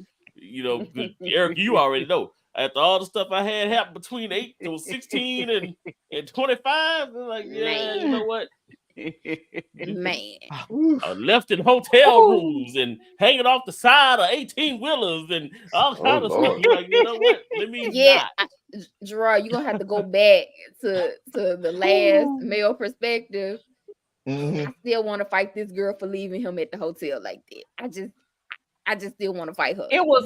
Eric, you already know. After all the stuff I had happen between 8 to 16 and 25, like, yeah, you know what? Man. I left in hotel rooms and hanging off the side of 18-wheelers and all kind of stuff. Like, you know what? Let me not. Gerard, you're gonna have to go back to the last male perspective. I still want to fight this girl for leaving him at the hotel like that. I just still want to fight her. It was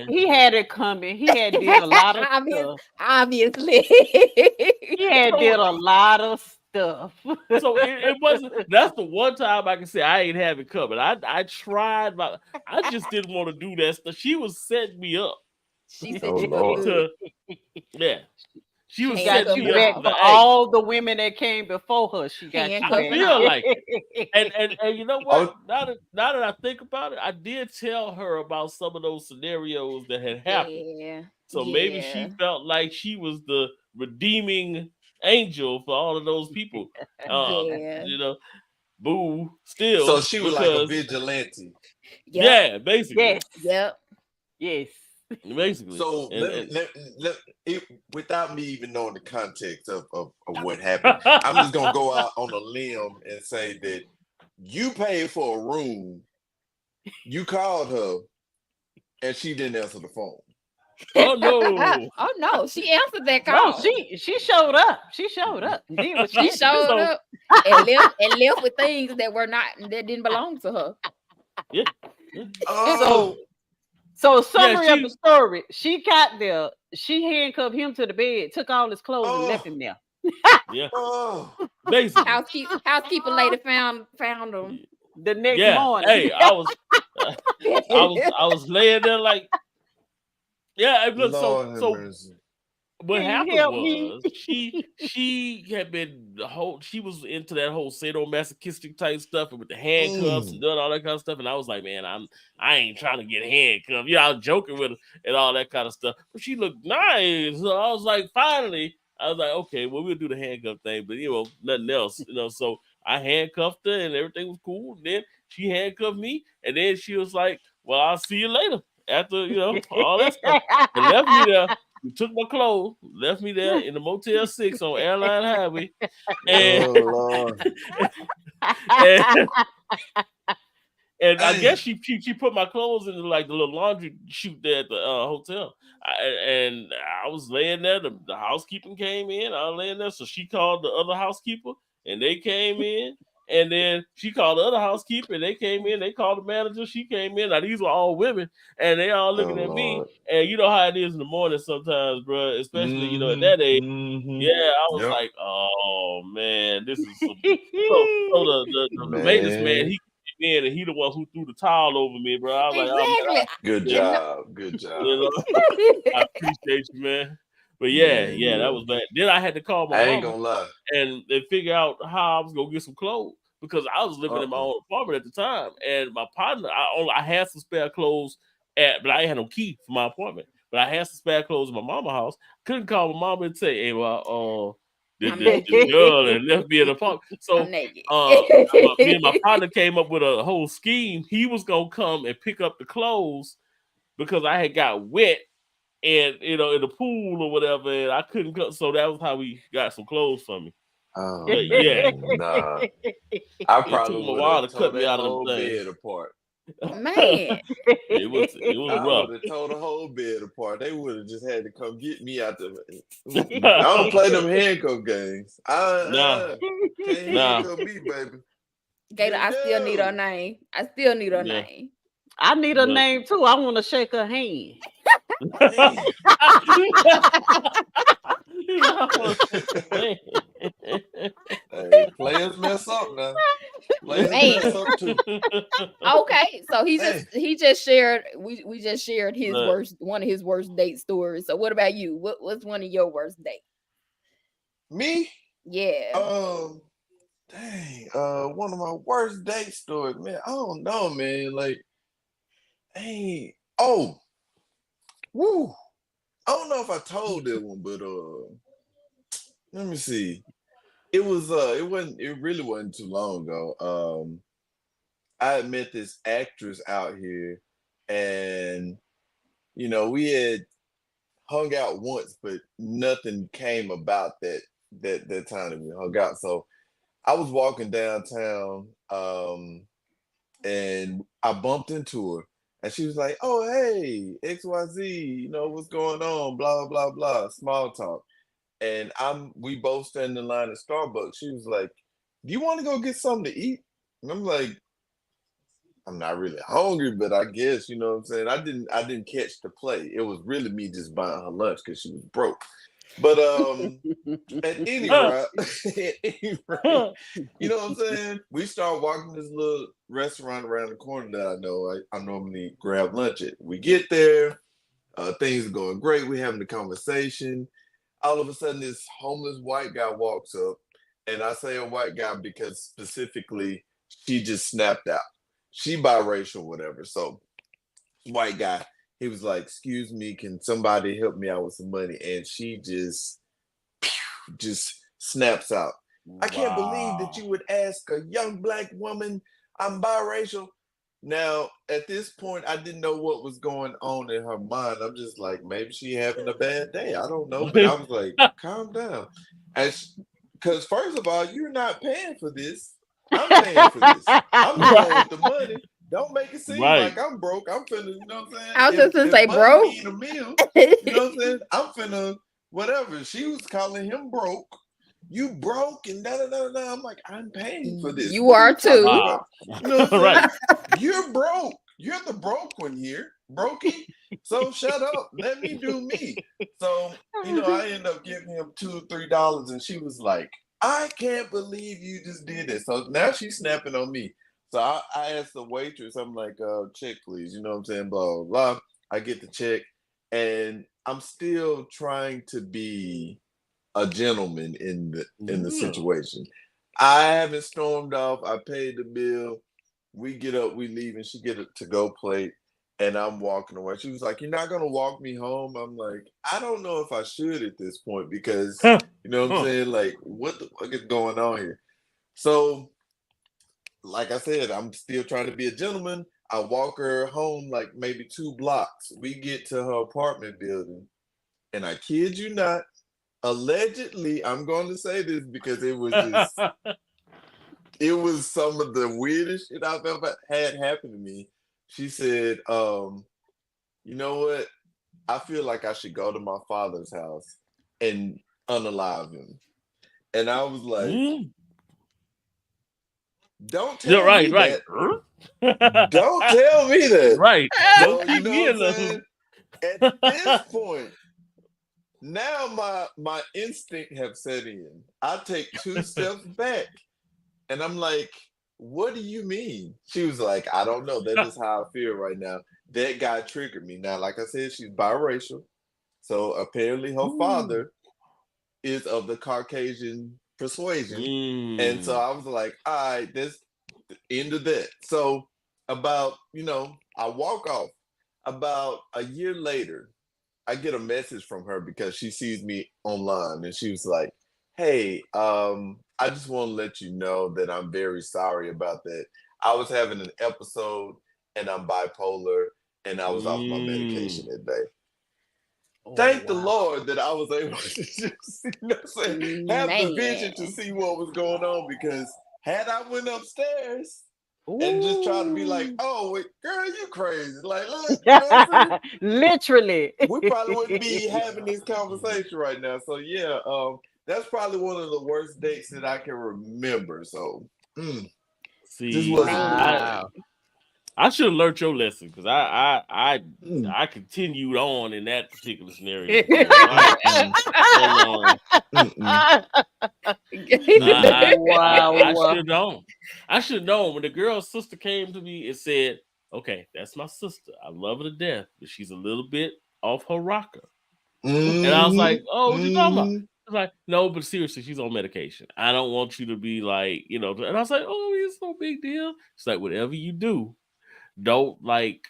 he had it coming. He had did a lot of stuff. Obviously. He had did a lot of stuff. So it wasn't. That's the one time I can say I ain't have it coming. I tried, but I just didn't want to do that stuff. She was setting me up. She said you good. Yeah. She was got you back for all the women that came before her. She got you back. I feel like it. And you know what? Now that I think about it, I did tell her about some of those scenarios that had happened. Yeah. So maybe she felt like she was the redeeming angel for all of those people. Boo, still. So she was like a vigilante. Yeah, basically. Yes. Basically. So without me even knowing the context of what happened, I'm just gonna go out on a limb and say that you paid for a room, you called her, and she didn't answer the phone. Oh no! Oh no! She answered that call. No, she showed up. She showed up. She showed up and left with things that didn't belong to her. Yeah. So summary of the story: she got there. She handcuffed him to the bed, took all his clothes, and left him there. Yeah. Basically. Housekeeper lady found him the next morning. Hey, I was laying there like. Yeah, look, so what happened was she had been she was into that whole sadomasochistic type stuff and with the handcuffs and doing all that kind of stuff, and I was like, man, I ain't trying to get handcuffed. I was joking with her and all that kind of stuff, but she looked nice. So I was like, finally, I was like, okay, well, we'll do the handcuff thing, but nothing else, So I handcuffed her and everything was cool. And then she handcuffed me, and then she was like, well, I'll see you later. After all that stuff, and left me there. took my clothes, left me there in the Motel 6 on Airline Highway, and Oh Lord. and, and I Hey. guess she put my clothes in like the little laundry chute there at the hotel. And I was laying there. The housekeeping came in. I was laying there, so she called the other housekeeper, and they came in. And then she called the other housekeeper, and they came in. They called the manager. She came in. Now these were all women, and they all Oh looking at me. Lord. And you know how it is in the morning sometimes, bro. Especially at Mm-hmm. that age. Mm-hmm. Yeah, I was Yep. like, oh man, this is some. So the maintenance man, Man. he came in and he the one who threw the towel over me, bro. I was like, oh man, Exactly. Good yeah, And job. Good you job. know, I appreciate you, man. But Man, yeah, that yeah. was bad. Then I had to call my I ain't mama gonna lie. and figure out how I was gonna get some clothes because I was living in my Uh-uh. own apartment at the time, and my partner, I had some spare clothes but I ain't had no key for my apartment. But I had some spare clothes in my mama's house. Couldn't call my mama and say, "Hey, well, I'm this naked. girl and left me in the apartment." I'm So, naked. me and my partner came up with a whole scheme. He was gonna come and pick up the clothes because I had got wet and in the pool or whatever, and I couldn't go. So that was how we got some clothes for me. Oh But yeah, man, nah. I it took probably him a would while have to tore cut me that out of them whole things. bed apart. Man. It was I rough. would have tore the whole bed apart. They would have just had to come get me out the. Mm-mm. I don't play them handcuff games. Nah, Can't nah, handcuff me, baby. Gator, I still need her No. name. I still need her yeah, name. I need a but name too. I want to shake her hand. Damn. Hey, players mess up now. Players Man. mess up too. Okay, so Hey, he just shared we just shared his Look, one of his worst date stories. So what about you? What's one of your worst dates? me? Yeah. Um, dang. One of my worst date stories, man. I don't know, man. Like, hey, oh, woo. I don't know if I told that one, but let me see. It really wasn't too long ago. I had met this actress out here, and we had hung out once, but nothing came about that time that we hung out. So I was walking downtown, and I bumped into her, and she was like, "Oh, hey, XYZ, what's going on? Blah blah blah." Small talk, and we both stand in line at Starbucks. She was like, "Do you want to go get something to eat?" And I'm like, "I'm not really hungry, but I guess what I'm saying." I didn't catch the play. It was really me just buying her lunch because she was broke. But at any rate, at any rate, you know what I'm saying? We start walking this little restaurant around the corner that I know I normally grab lunch at. We get there, things are going great. We're having a conversation. All of a sudden, this homeless white guy walks up, and I say a white guy because specifically she just snapped out. She biracial, whatever. So white guy, he was like, "Excuse me, can somebody help me out with some money?" And she just snaps out. "I can't believe that wow. you would ask a young black woman. I'm biracial." Now, at this point, I didn't know what was going on in her mind. I'm just like, maybe she having a bad day. I don't know. But I was like, calm down. Because first of all, you're not paying for this. I'm paying for this. I'm the one with the money. Don't make it seem Right. like I'm broke. I'm finna, you know what I'm saying? I was If just gonna if say, money bro. mean a meal, you know what I'm saying? I'm finna whatever. She was calling him broke. You broke and da da da da. I'm like, I'm paying for this. You What are are you talking too. Wow. about? You know what I'm saying? Right. You're broke. You're the broke one here, brokey. So shut up. Let me do me. So I ended up giving him $2 or $3, and she was like, "I can't believe you just did this." So now she's snapping on me. So I asked the waitress, I'm like, check, please. You know what I'm saying? Blah, blah, blah. I get the check, and I'm still trying to be a gentleman in the Yeah. situation. I haven't stormed off. I paid the bill. We get up, we leave, and she get a to-go plate, and I'm walking away. She was like, "You're not gonna walk me home?" I'm like, I don't know if I should at this point because Huh. you know what I'm Huh. saying? Like, what the fuck is going on here? So like I said, I'm still trying to be a gentleman. I walk her home like maybe 2 blocks. We get to her apartment building. and I kid you not, allegedly, I'm going to say this because it was just, it was some of the weirdest shit I've ever had happen to me. She said, you know what? I feel like I should go to my father's house and unalive him. And I was like, don't You're tell me right, right. that. Don't tell me that. Right. So, Don't you keep know me what in I'm the saying? At this point, now my instinct have set in. I take 2 steps back and I'm like, what do you mean? She was like, I don't know. That is how I feel right now. That guy triggered me. Now, like I said, she's biracial. So apparently her father is of the Caucasian persuasion. And so I was like, all right, that's the end of that. So about, I walk off. About a year later, I get a message from her because she sees me online and she was like, hey, I just want to let you know that I'm very sorry about that. I was having an episode and I'm bipolar and I was off my medication that day. Thank the Lord that I was able to just, have the vision to Man. see what was going on, because had I went upstairs and just tried to be like, oh, wait, girl, you crazy. Like, look, you know what I'm saying? Literally. We probably wouldn't be having this conversation right now. So yeah, that's probably one of the worst dates that I can remember. So this See, wasn't good. Wow. I should have learned your lesson because Mm, I continued on in that particular scenario. So mm-mm, hold on. mm-mm. I Wow. should know. I should know when the girl's sister came to me and said, "Okay, that's my sister. I love her to death, but she's a little bit off her rocker." And I was like, Mm-hmm, "Oh, what you talking about?" mm-hmm. I was like, "No, but seriously, she's on medication. I don't want you to be like, you know." And I was like, "Oh, it's no big deal." She's like, "Whatever you do, don't like,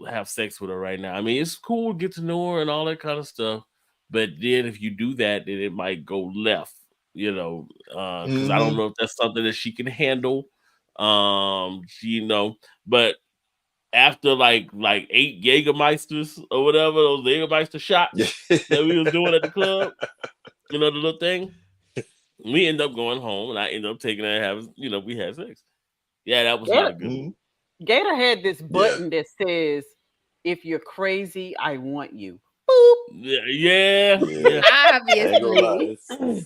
have sex with her right now. I mean, it's cool, get to know her and all that kind of stuff. But then if you do that, then it might go left, because I don't Mm-hmm. know if that's something that she can handle. But after like 8 Jägermeisters or whatever, those Jägermeister shots that we was doing at the club, the little thing, we end up going home and I end up taking her and having, we had sex. Yeah, that was not a Gator, good one. Mm-hmm. Gator had this Yeah. button that says, "If you're crazy, I want you." Boop. Yeah, yeah, Yeah. yeah. I ain't gonna lie. Obviously.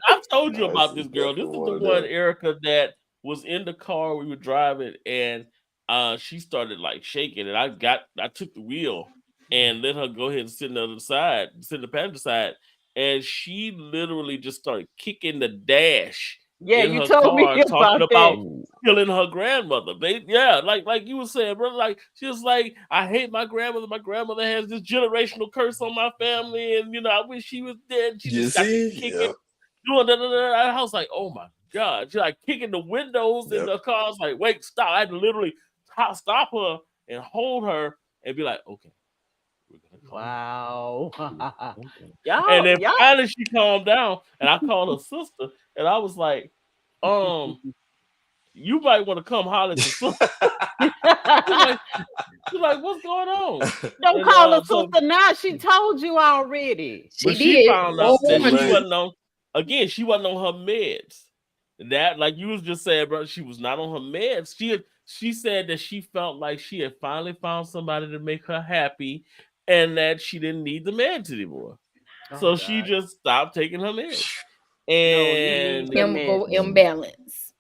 I've told you No, this about is this girl. This definitely is the one of one, them. Erica, that was in the car we were driving, and she started like shaking, and I took the wheel and let her go ahead and sit on the other side, sit in the passenger side, and she literally just started kicking the dash Yeah, in you her told me car, talking about that. about Ooh. killing her grandmother. Yeah, like you were saying, brother. Like she was like, I hate my grandmother. My grandmother has this generational curse on my family, and I wish she was dead. She You just got to see? kicking, Yep. doing da. I was like, oh my god! She like kicking the windows in Yep. the car. I was like, wait, stop! I had to literally stop her and hold her and be like, okay, we're gonna calm down. Wow. We're gonna calm down. And y'all, then y'all. finally she calmed down, and I called her sister, and I was like, you might want to come holler at your sister. She's like, what's going on? Don't And call her so, sister now. She told you already. but She she did. found out It's too that she Warned you. late. wasn't on. Again, she wasn't on her meds. That, like you was just saying, bro, she was not on her meds. She said that she felt like she had finally found somebody to make her happy, and that she didn't need the meds anymore. Oh So she God. just stopped taking her meds. No, you need And the meds. Chemical Mm. imbalance.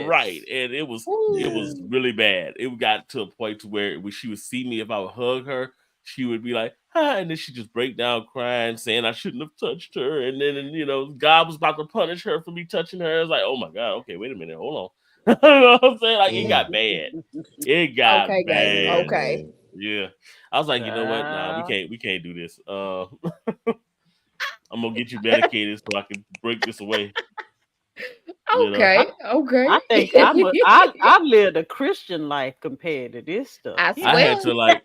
right, Yes. and it Yeah. was really bad. It got to a point to where when she would see me, if I would hug her, she would be like, "Hi," and then she just break down crying, saying I shouldn't have touched her, and then God was about to punish her for me touching her. I was like, "Oh my God, okay, wait a minute, hold on." You know what I'm saying? Like it Mm. got bad. It got Okay, Gator. bad. Okay. Man. Yeah, I was like, you know what? Nah, Child. we can't do this. I'm gonna get you medicated so I can break this away. You know. I, Okay. Okay. I think I've lived a Christian life compared to this stuff I I here. had swear. to like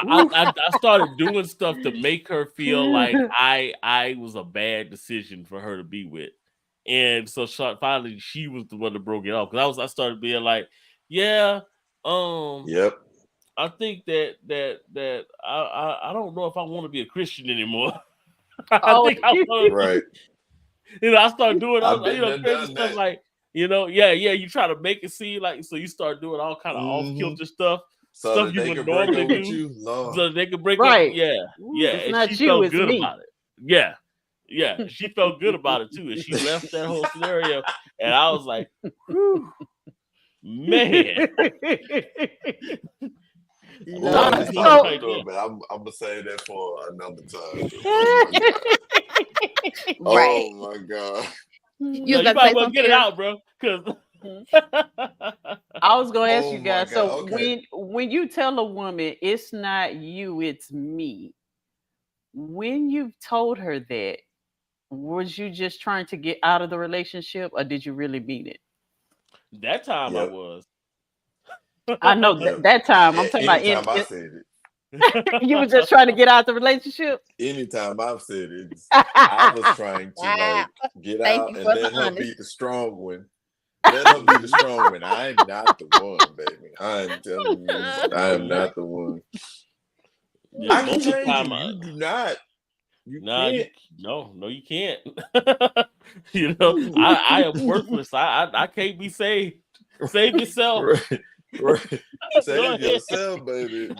Oof. I started doing stuff to make her feel like I was a bad decision for her to be with, and so finally she was the one that broke it off because I started being like, yeah, um, Yep. I think that I don't know if I want to be a Christian anymore. I Oh, think I want Right. I start doing I've all been there, crazy done stuff that. like yeah. You try to make it seem like so you start doing all kind of off Hmm. kilter stuff, So that you they would could break normally up with do, you. Lord. so they could break up. right. Yeah, yeah, It's and she not you, felt it's good me. about it. Yeah, yeah, she felt good about it too, and she left that whole scenario, and I was like, whew, man. No. Oh, I it's was just So talking like, to her, yeah. but I'm gonna say that for another time. Oh my god. Right. Oh my god. You No, was you about to might say well something, get it Eric? out, bro, because I was gonna ask Oh you my guys. god. So Okay. when you tell a woman it's not you, it's me, when you've told her that, was you just trying to get out of the relationship or did you really mean it? that time I Yep. was. I know Yep. that time. I'm talking about Anytime I said it. you were just trying to get out the relationship. Anytime I've said it, I was trying to like get Thank out you and for the let her be honesty. the strong one. Let her be the strong one. I'm not the one, baby. I'm telling you, I am Yeah, not the one. yeah. I can Most of the change you. time, You do not. You nah, can't. no, you can't. I am worthless. I can't be saved. Save yourself. Right. Right. Go Save ahead. yourself, baby.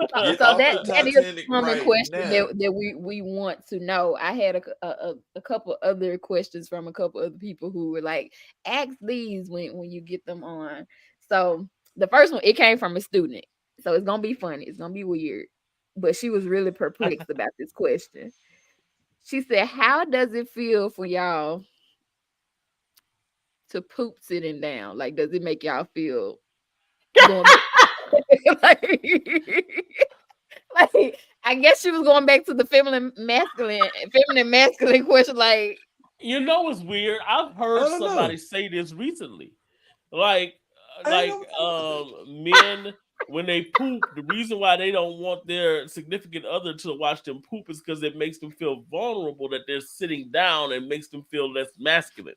So, Get so off that the that is a Titanic common right question now. that we want to know. I had a couple other questions from a couple other people who were like, ask these when you get them on. So the first one, it came from a student. So it's gonna be funny. It's gonna be weird. But she was really perplexed about this question. She said, how does it feel for y'all to poop sitting down? Like, does it make y'all feel going back? like, like, I guess she was going back to the feminine masculine question. Like, You know it's weird. I've I heard don't know. somebody say this recently. Like I don't know. men when they poop, the reason why they don't want their significant other to watch them poop is because it makes them feel vulnerable that they're sitting down and makes them feel less masculine.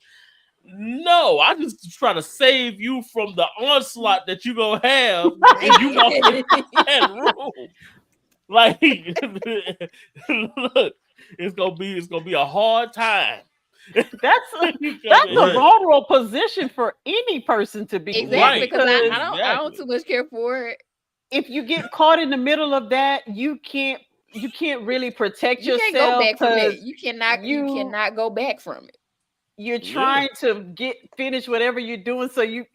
No, I just try to save you from the onslaught that you gonna have if you walk in right. that room. Like, look, it's gonna be a hard time. That's a You come that's in, a Right. vulnerable position for any person to be in, Exactly, right? because because I don't Exactly. too much care for it. if you get caught in the middle of that, you can't really protect You can't go yourself back from because that. You you cannot go back from it. you're Yeah. trying to get finish whatever you're doing. So you,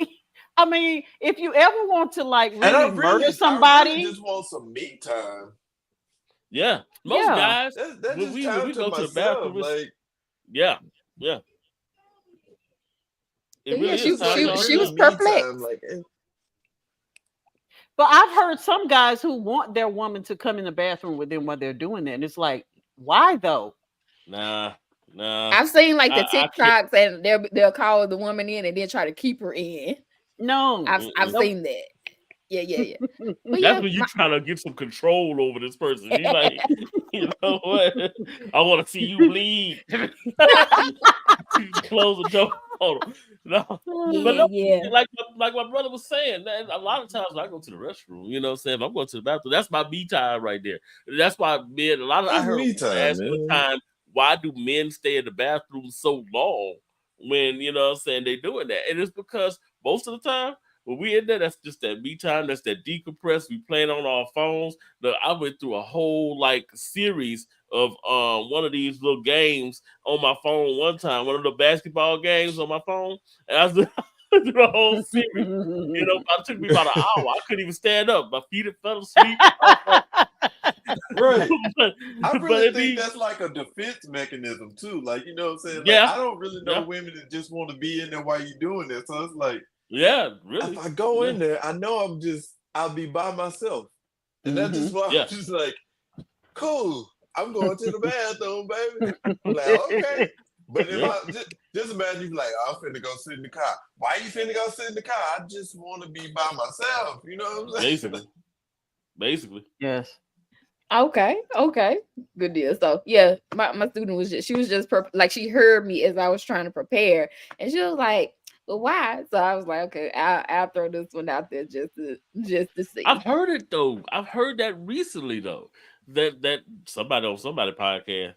I mean, if you ever want to like And really murder I really somebody, just want some me time. Yeah. Most yeah, guys, That's just when time we to go to the myself. bathroom, it's Like yeah, yeah. So It yeah, really it's is she just time to like she really was ourselves. me time. perplexed. Like but I've heard some guys who want their woman to come in the bathroom with them while they're doing that, and it's like, why though? Nah, nah. I've seen like the I can't. TikToks and they'll call the woman in and then try to keep her in. No, I've Mm-mm. nope. seen that. Yeah. But That's yeah, when you trying to get some control over this person. You like, you know what? I want to see you bleed. Close the door on them. No, but no, yeah. like my brother was saying, that a lot of times when I go to the restroom, you know what I'm saying? If I'm going to the bathroom, that's my me time right there. That's why men, I it's heard me someone time, ask one man. time, why do men stay in the bathroom so long when, you know what I'm saying, they doing that? And it's because most of the time, when we in there, that's just that me time, that's that decompress. We playing on our phones. I went through a whole like series of one of these little games on my phone one time, one of the basketball games on my phone, and I was through the whole series. You know, it took me about an hour. I couldn't even stand up. My feet had fell asleep. Right. but, I but really it think be that's like a defense mechanism too. Like, you know what I'm saying? Like, yeah, I don't really know yeah, women that just want to be in there while you're doing that. So it's like, yeah, if really, I go yeah, in there, I know I'll be by myself. And that's just Mhm. why yeah. I'm just like, cool. I'm going to the bathroom, baby. I'm like, okay. But if Yeah, I just imagine you like, oh, I'm finna go sit in the car. Why you finna go sit in the car? I just want to be by myself. You know what I'm saying? basically. Yes. Okay. Good deal. So yeah, my student was just she was just like she heard me as I was trying to prepare, and she was like, But why? So I was like, okay, I'll throw this one out there just to I've see. heard it though. I've heard that recently though. That somebody on somebody podcast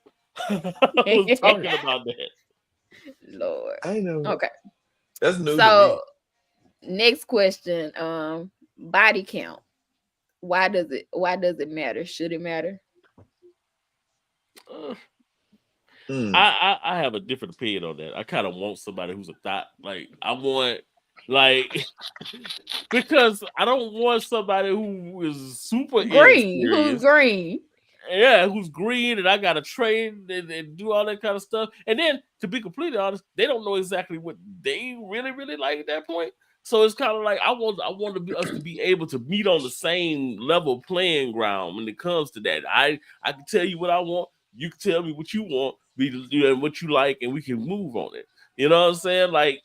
was talking about that. Lord. I know Okay. that's new to So me. next question. Body count. Why does it matter? Should it matter? Uh, Mm. I have a different opinion on that. I kind of want somebody who's a thought. Like I want like because I don't want somebody who is super Green. Who's inexperienced. green? Yeah, who's green and I gotta train and do all that kind of stuff. And then to be completely honest, they don't know exactly what they really, really like at that point. So it's kind of like I want us to be able to meet on the same level playing ground when it comes to that. I can tell you what I want, you can tell me what you want, and what you like, and we can move on it. You know what I'm saying? Like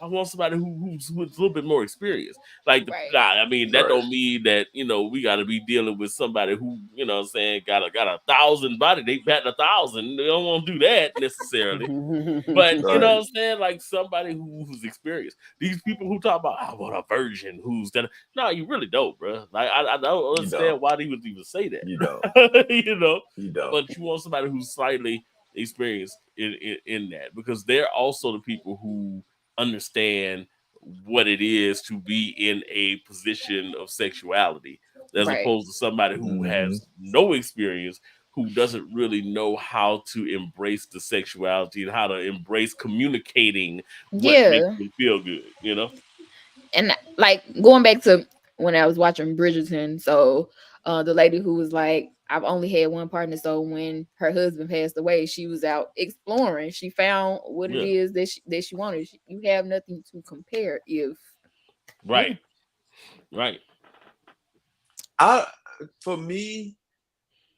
I want somebody who's a little bit more experienced. Like, Right. nah, I mean that Right. don't mean that we got to be dealing with somebody who what I'm saying got a thousand body. They batting 1,000. They don't want to do that necessarily. But you know Right. what I'm saying, like somebody who's experienced. These people who talk about I want a virgin who's that. No, you really don't, bro. Like I don't You don't. understand why they would even say You don't. that. You don't. But you want somebody who's slightly experienced in that because they're also the people who understand what it is to be in a position of sexuality as Right. opposed to somebody who Hmm. has no experience who doesn't really know how to embrace the sexuality and how to embrace communicating what makes Yeah. them feel good. And like going back to when I was watching Bridgerton, so the lady who was like, I've only had one partner. So when her husband passed away, she was out exploring. She found what it Yeah, is that she wanted. You have nothing to compare if yeah. right, right. I for me,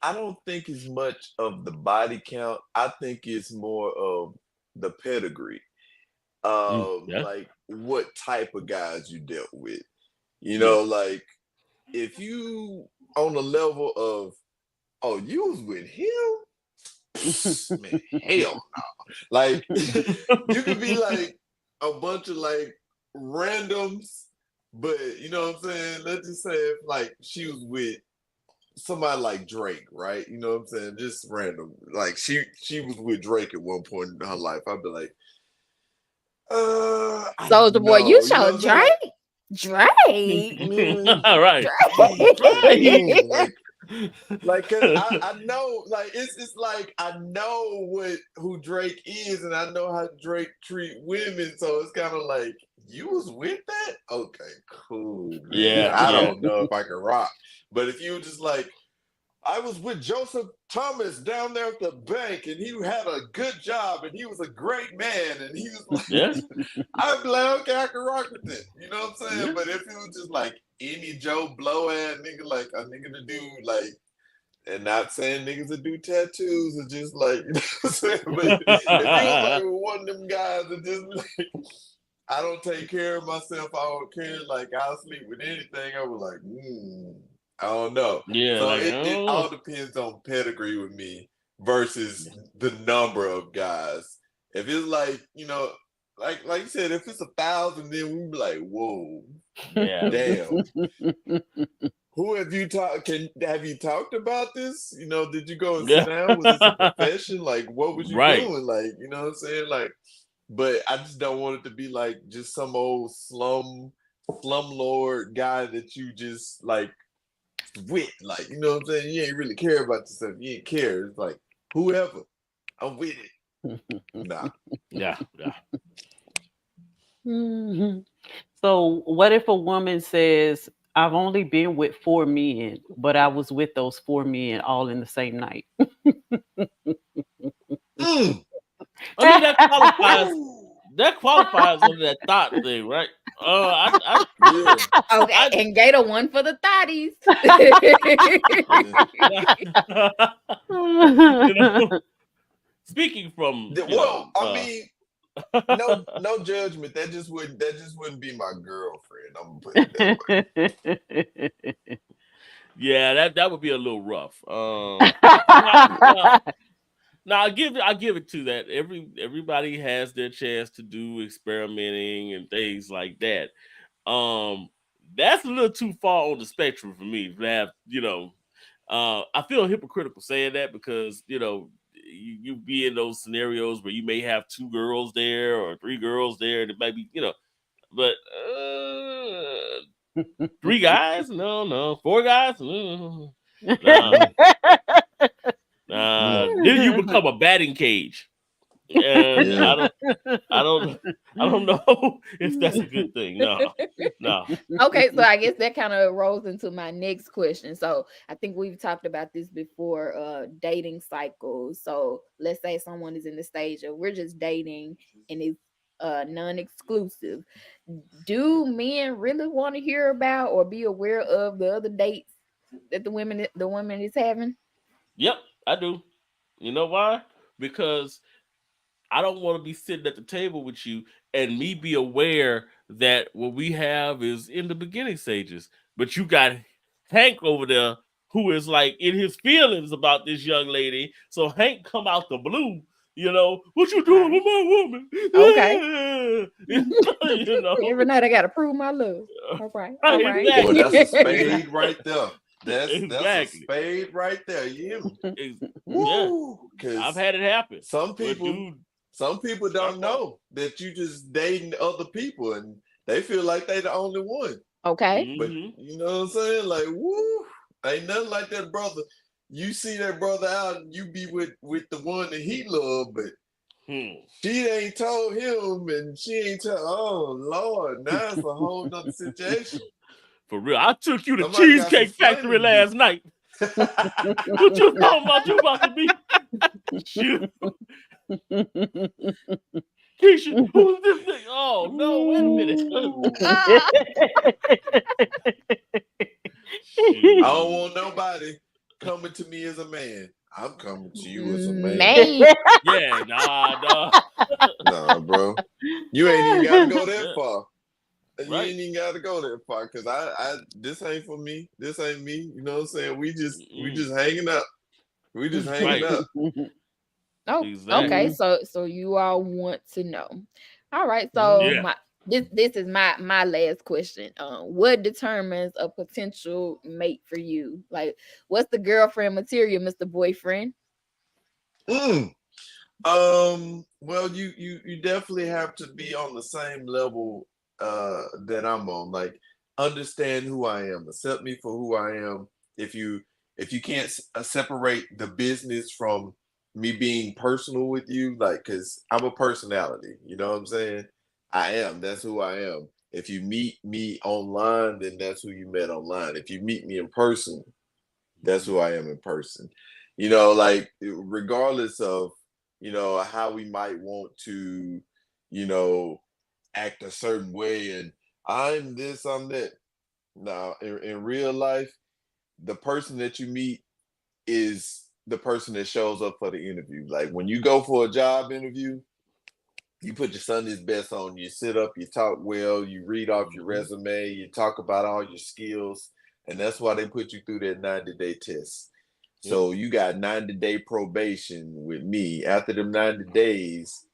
I don't think it's much of the body count. I think it's more of the pedigree. Yeah, Like what type of guys you dealt with. yeah. Like if you on the level of, oh, you was with him, man, hell no. Like you could be like a bunch of like randoms, but you know what I'm saying? Let's just say if like she was with somebody like Drake, right? You know what I'm saying? Just random. Like she was with Drake at one point in her life. I'd be like, I don't Soldier Boy, you know. You know saw what I'm saying? Like, Drake? Drake. man, Right, right. Drake. man, like, cause I know, like, it's like I know who Drake is, and I know how Drake treat women, so it's kind of like you was with that. Okay, cool, man. Yeah, I yeah. don't know if I can rock, but if you were just like, I was with Joseph Thomas down there at the bank, and he had a good job, and he was a great man, and he was Yeah, like, I'd be like, okay, I can rock with it. You know what I'm saying? yeah. But if it was just like any Joe Blow ass nigga, like a nigga to do like, and not saying niggas that do tattoos are just like, you know what I'm saying? But if you was like one of them guys that just like, I don't take care of myself, I don't care, like I'll sleep with anything, I was like, I don't know. Yeah, So like it all depends on pedigree with me versus the number of guys. If it's like, like you said, if it's 1,000, then we be like, whoa, yeah, damn. Who have you talked? Have you talked about this? Did you go and sit yeah. down? Was this a profession? Like, what was you Right. doing? Like, you know what I'm saying? Like, but I just don't want it to be like just some old slumlord guy that you just like with. Like, you know what I'm saying? You ain't really care about yourself. You ain't care. It's like whoever. I'm with it. Nah. Yeah, yeah. So, what if a woman says, I've only been with 4 men, but I was with those 4 men all in the same night? Mm. I mean that qualifies under that thought thing, right? Yeah. Okay, I and Gator one for the thotties. you know, speaking from, Well, I mean, no judgment. That just wouldn't be my girlfriend. I'm gonna put it that yeah, that would be a little rough. Well, Now I give it to that. Everybody has their chance to do experimenting and things like that. Um, that's a little too far on the spectrum for me to have, I feel hypocritical saying that because, you be in those scenarios where you may have two girls there or three girls there, and it might be, but three guys? No, no. Four guys? No. Nah, Mm, nah. mm, Then you become a batting cage. And yeah. I don't I don't know if that's a good thing. No. No. Okay, so I guess that kind of rolls into my next question. So I think we've talked about this before, dating cycles. So let's say someone is in the stage of we're just dating and it's non-exclusive. Do men really want to hear about or be aware of the other dates that the woman is having? Yep, I do. You know why? Because I don't want to be sitting at the table with you and me be aware that what we have is in the beginning stages. But you got Hank over there who is like in his feelings about this young lady. So Hank come out the blue, what you doing with Right. my Okay. woman? you know, Every night I gotta prove my love. All right. All right. Boy, exactly. that's a Exactly. spade right there. That's a Exactly. spade right there. You hear me? Yeah. Woo! I've Because had it happen. some Where people, dude some people start don't crying. know that you just dating other people, and they feel like they the only one. Okay. But Mm-hmm. you know what I'm saying? Like, woo! Ain't nothing like that brother. You see that brother out, and you be with the one that he love, but Hmm. she ain't told him, and she ain't told. Oh Lord, now it's a whole nother situation. For real. I took you to Somebody got some Cheesecake Factory explaining to last night. What you talking about? You about to be shoot. Keisha, who's this thing? Oh no, wait a minute. do. Ah, I don't Shoot. want nobody coming to me as a man. I'm coming to you as a man. man. Yeah, nah. Nah, bro. You ain't even gotta go that Yeah, far. You right. ain't even gotta go that far. Cause I this ain't for me. This ain't me. You know what I'm saying? We Mm-mm. just hanging up. We just hanging Right. up. Oh, okay. Exactly. So you all want to know. All right. So Mhm. Yeah. this is my last question. What determines a potential mate for you? Like, what's the girlfriend material, Mr. Boyfriend? Mm. Well, you definitely have to be on the same level that I'm on. Like, understand who I am, accept me for who I am. If you can't separate the business from me being personal with you, like, cause I'm a personality, you know what I'm saying? I am. That's who I am. If you meet me online, then that's who you met online. If you meet me in person, that's who I am in person. Like, regardless of, how we might want to, you know, act a certain way, and I'm this, I'm that. Now, in real life, the person that you meet is the person that shows up for the interview. Like, when you go for a job interview, you put your Sunday's best on, you sit up, you talk well, you read off your Mm-hmm. resume, you talk about all your skills, and that's why they put you through that 90-day test. Yep. So you got 90-day probation with me. After them 90 days,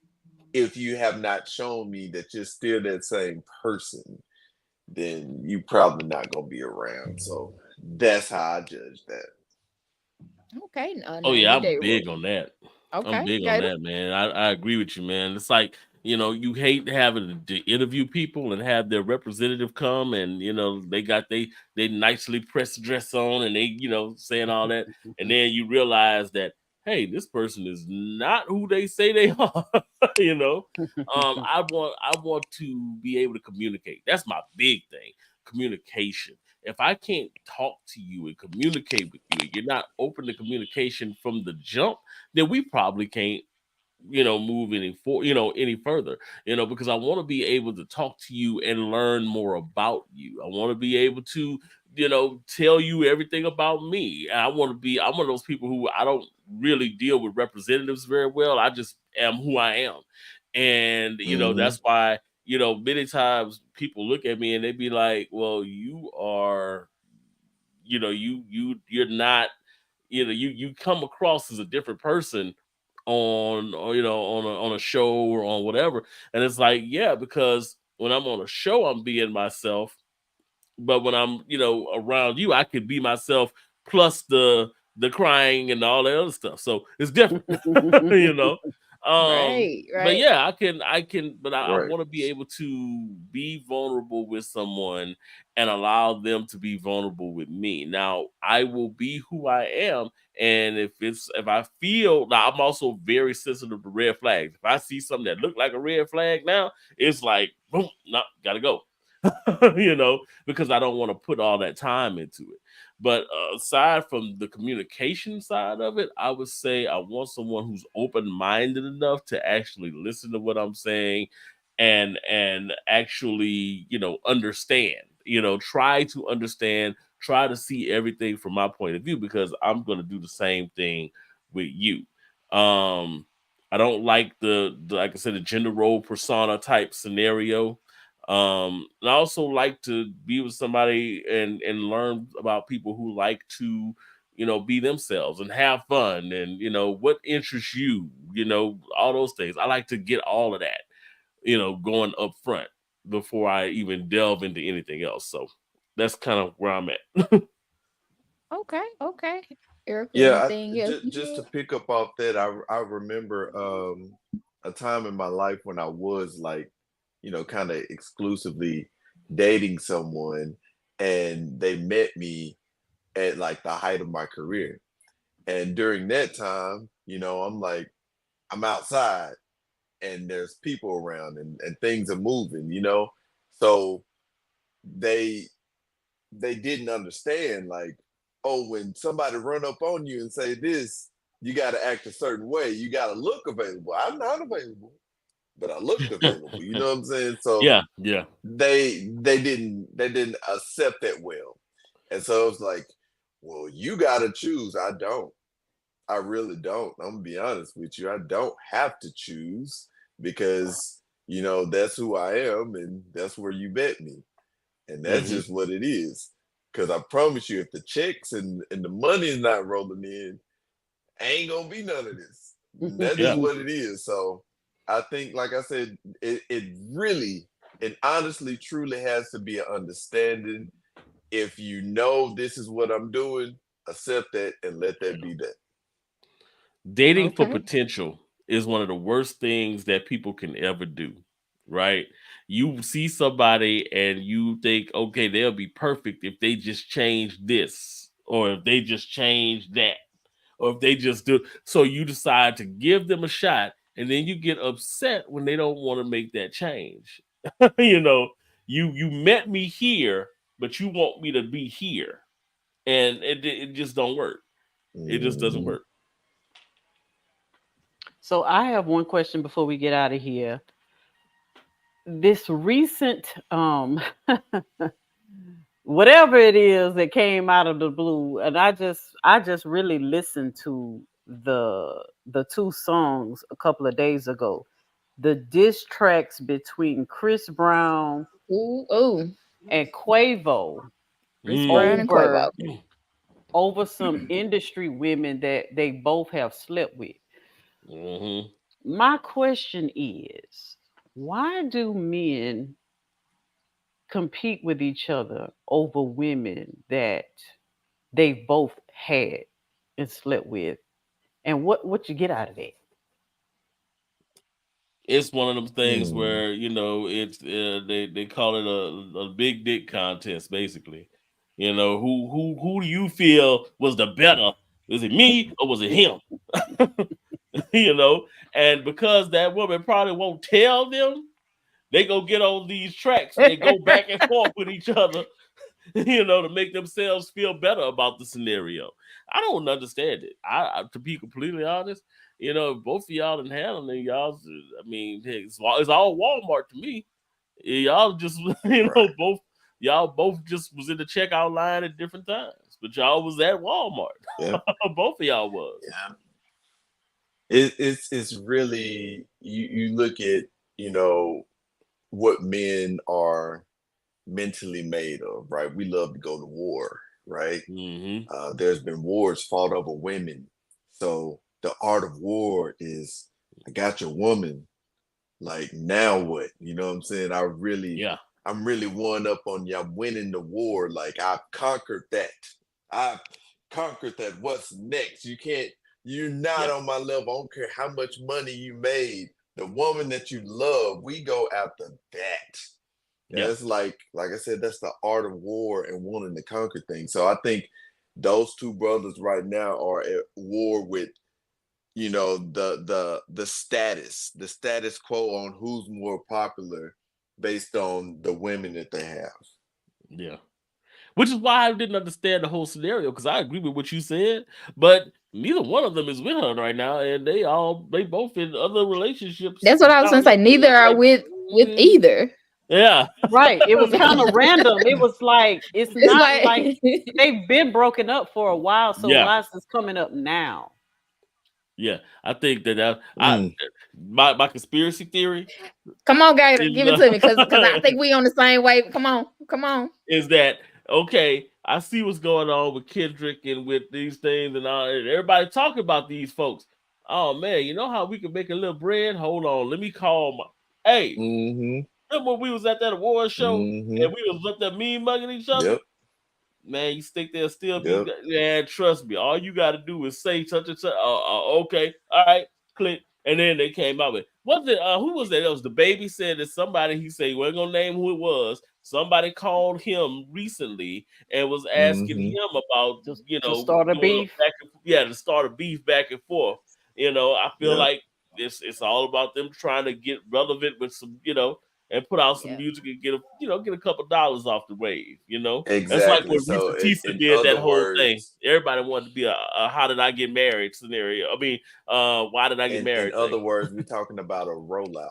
if you have not shown me that you're still that same person, then you probably not gonna be around. So that's how I judge that. Okay, Oh yeah, 90 I'm day big rule. on that. I'm Okay, big on Gator. that, man. I agree with you, man. It's like, you hate having to interview people and have their representative come and they got they nicely pressed dress on and they, saying all that. And then you realize that, hey, this person is not who they say they are. you know. I want to be able to communicate. That's my big thing. Communication. If I can't talk to you and communicate with you and you're not open to communication from the jump, then we probably can't, move any further, because I want to be able to talk to you and learn more about you. I want to be able to, tell you everything about me. And I'm one of those people who I don't really deal with representatives very well. I just am who I am. And, Hmm. that's why, many times people look at me and they be like, well, you are, you're not, you come across as a different person on, or on a show or on whatever. And it's like, yeah, because when I'm on a show, I'm being myself, but when I'm around you, I could be myself plus the crying and all that other stuff. So it's different. you know Right, but right. yeah, I can but I Right. want to be able to be vulnerable with someone and allow them to be vulnerable with me. Now I will be who I am, and if I feel, now I'm also very sensitive to red flags. If I see something that look like a red flag, now it's like boom, no, gotta go. Because I don't want to put all that time into it. But aside from the communication side of it, I would say I want someone who's open minded enough to actually listen to what I'm saying, and actually understand. Try to understand. Try to see everything from my point of view, because I'm going to do the same thing with you. Um, I don't like the like I said, the gender role persona type scenario. And I also like to be with somebody and learn about people who like to, be themselves and have fun, and what interests you, all those things. I like to get all of that, going up front before I even delve into anything else. So that's kind of where I'm at. Okay, okay. Erica, Yeah, anything else you just to had? pick up off that, I remember a time in my life when I was like, kind of exclusively dating someone, and they met me at like the height of my career. And during that time, I'm like, I'm outside and there's people around, and things are moving. So they they didn't understand, like, oh, when somebody run up on you and say this, you got to act a certain way, you got to look available. I'm not available, but I looked available, you know what I'm saying? So Yeah, yeah. they didn't accept that well. And so it's like, well, you got to choose. I really don't. I'm gonna be honest with you, I don't have to choose, because that's who I am, and that's where you met me, and that's Hmm. just what it is. Because I promise you, if the checks and the money is not rolling in, ain't gonna be none of this. That is Yeah. what it is. So I think, like I said, it really, it honestly, truly has to be an understanding. If this is what I'm doing, accept that and let that be that. Dating for Okay. potential is one of the worst things that people can ever do, right? You see somebody and you think, okay, they'll be perfect if they just change this, or if they just change that, or if they just do. So you decide to give them a shot, and then you get upset when they don't want to make that change. you know, you met me here, but you want me to be here, and it just don't work. It just doesn't Mhm. work. So I have one question before we get out of here. This recent whatever it is that came out of the blue, and I just really listened to the two songs a couple of days ago. The diss tracks between Chris Brown Ooh, ooh. and Quavo Chris Brown and Quavo. over Mm. some industry women that they both have slept with. Hmm. My question is, why do men compete with each other over women that they've both had and slept with? And what you get out of that? It's one of them things Mm. where it's they call it a big dick contest, basically. Who do you feel was the better? Was it me or was it him? you know, and because that woman probably won't tell them, they go get on these tracks and go back and forth with each other, to make themselves feel better about the scenario. I don't understand it. To be completely honest, if both of y'all done handle it, y'all, I mean, heck, it's all Walmart to me. Y'all just, Right. both just was in the checkout line at different times, but y'all was at Walmart. Yeah. Both of y'all was. Yeah. It's really, you look at, you know what men are mentally made of, right? We love to go to war, right? Hmm. There's been wars fought over women. So the art of war is I got your woman. Like now what? You know what I'm saying? Yeah. I'm really one up on you. I'm winning the war. Like I've conquered that. I've conquered that. What's next? You're not Yeah. on my level. I don't care how much money you made. The woman that you love, we go after that. Yeah. That's like I said, that's the art of war and wanting to conquer things. So I think those two brothers right now are at war with, the status quo on who's more popular based on the women that they have. Yeah. Which is why I didn't understand the whole scenario, because I agree with what you said, but neither one of them is with her right now, and they both in other relationships. That's what I was gonna say. Neither are Like, with either. yeah. Right. It was kind of random. It was like it's It's not like like they've been broken up for a while, so Yeah. why is this coming up now? Yeah. I think that Mm. my conspiracy theory come on, guys, is, give it to me, because I think we on the same wave. Come on. is that okay? I see what's going on with Kendrick and with these things and all, and everybody talking about these folks. Oh man, you know how we can make a little bread? Hold on, let me call my. Hey, Mm-hmm. remember when we was at that award show Mm-hmm. and we was up there mean mugging each other? Yep. Man, you think they'll still be? Yep. Man, trust me. All you got to do is say such and such. Okay, all right, click. And then they came out with was it? Who was that? It was the baby said that somebody. He said he wasn't gonna name who it was. Somebody called him recently and was asking Mm-hmm. him about To start a doing beef. back and, yeah, to start a beef back and forth. I feel Yep. like it's all about them trying to get relevant with some and put out some Yeah. music and get a couple dollars off the wave. That's like Exactly. what So Rooster Teeth in did that other whole thing. words, Everybody wanted to be a how did I get married scenario. I mean, why did I get in married thing? other words, we're talking about a rollout.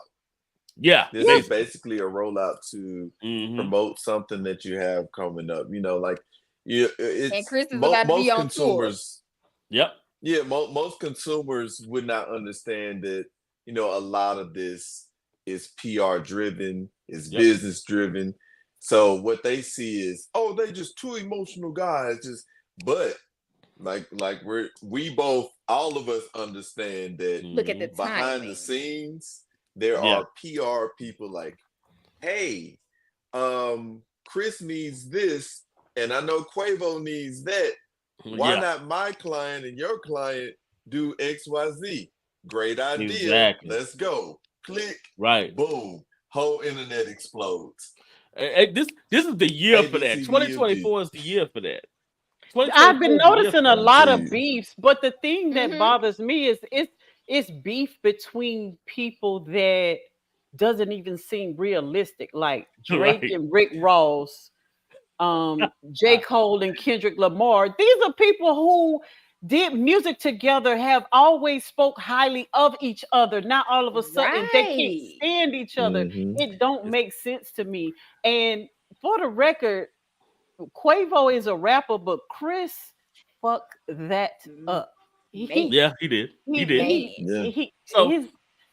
Yeah, This is basically a rollout to Mm-hmm. promote something that you have coming up. And it's Chris is about to be most on tour. consumers. Yep. Yeah, most consumers would not understand that. A lot of this is PR driven, is Yep. business driven. So what they see is, oh, they just two emotional guys. But we both, all of us understand that Look at the behind the timing. scenes there Yeah. are PR people like, hey, Chris needs this, and I know Quavo needs that. Why Yeah. not my client and your client do XYZ? Great idea. Exactly. Let's go. Click. Right. Boom. Whole internet explodes. This is the year for that. ABCDFG. 2024 is the year for that. I've been 2024 is the year noticing for a that. lot tell of you. beefs, but the thing that Mhm. bothers me is it's beef between people that doesn't even seem realistic, like Drake Right. and Rick Ross, J. Cole and Kendrick Lamar. These are people who did music together, have always spoke highly of each other. Now all of a sudden they can't Right. stand each other. Mhm. It don't make sense to me. And for the record, Quavo is a rapper, but Chris fucked that up. Man. Yeah, he did. He did. Man. Yeah. So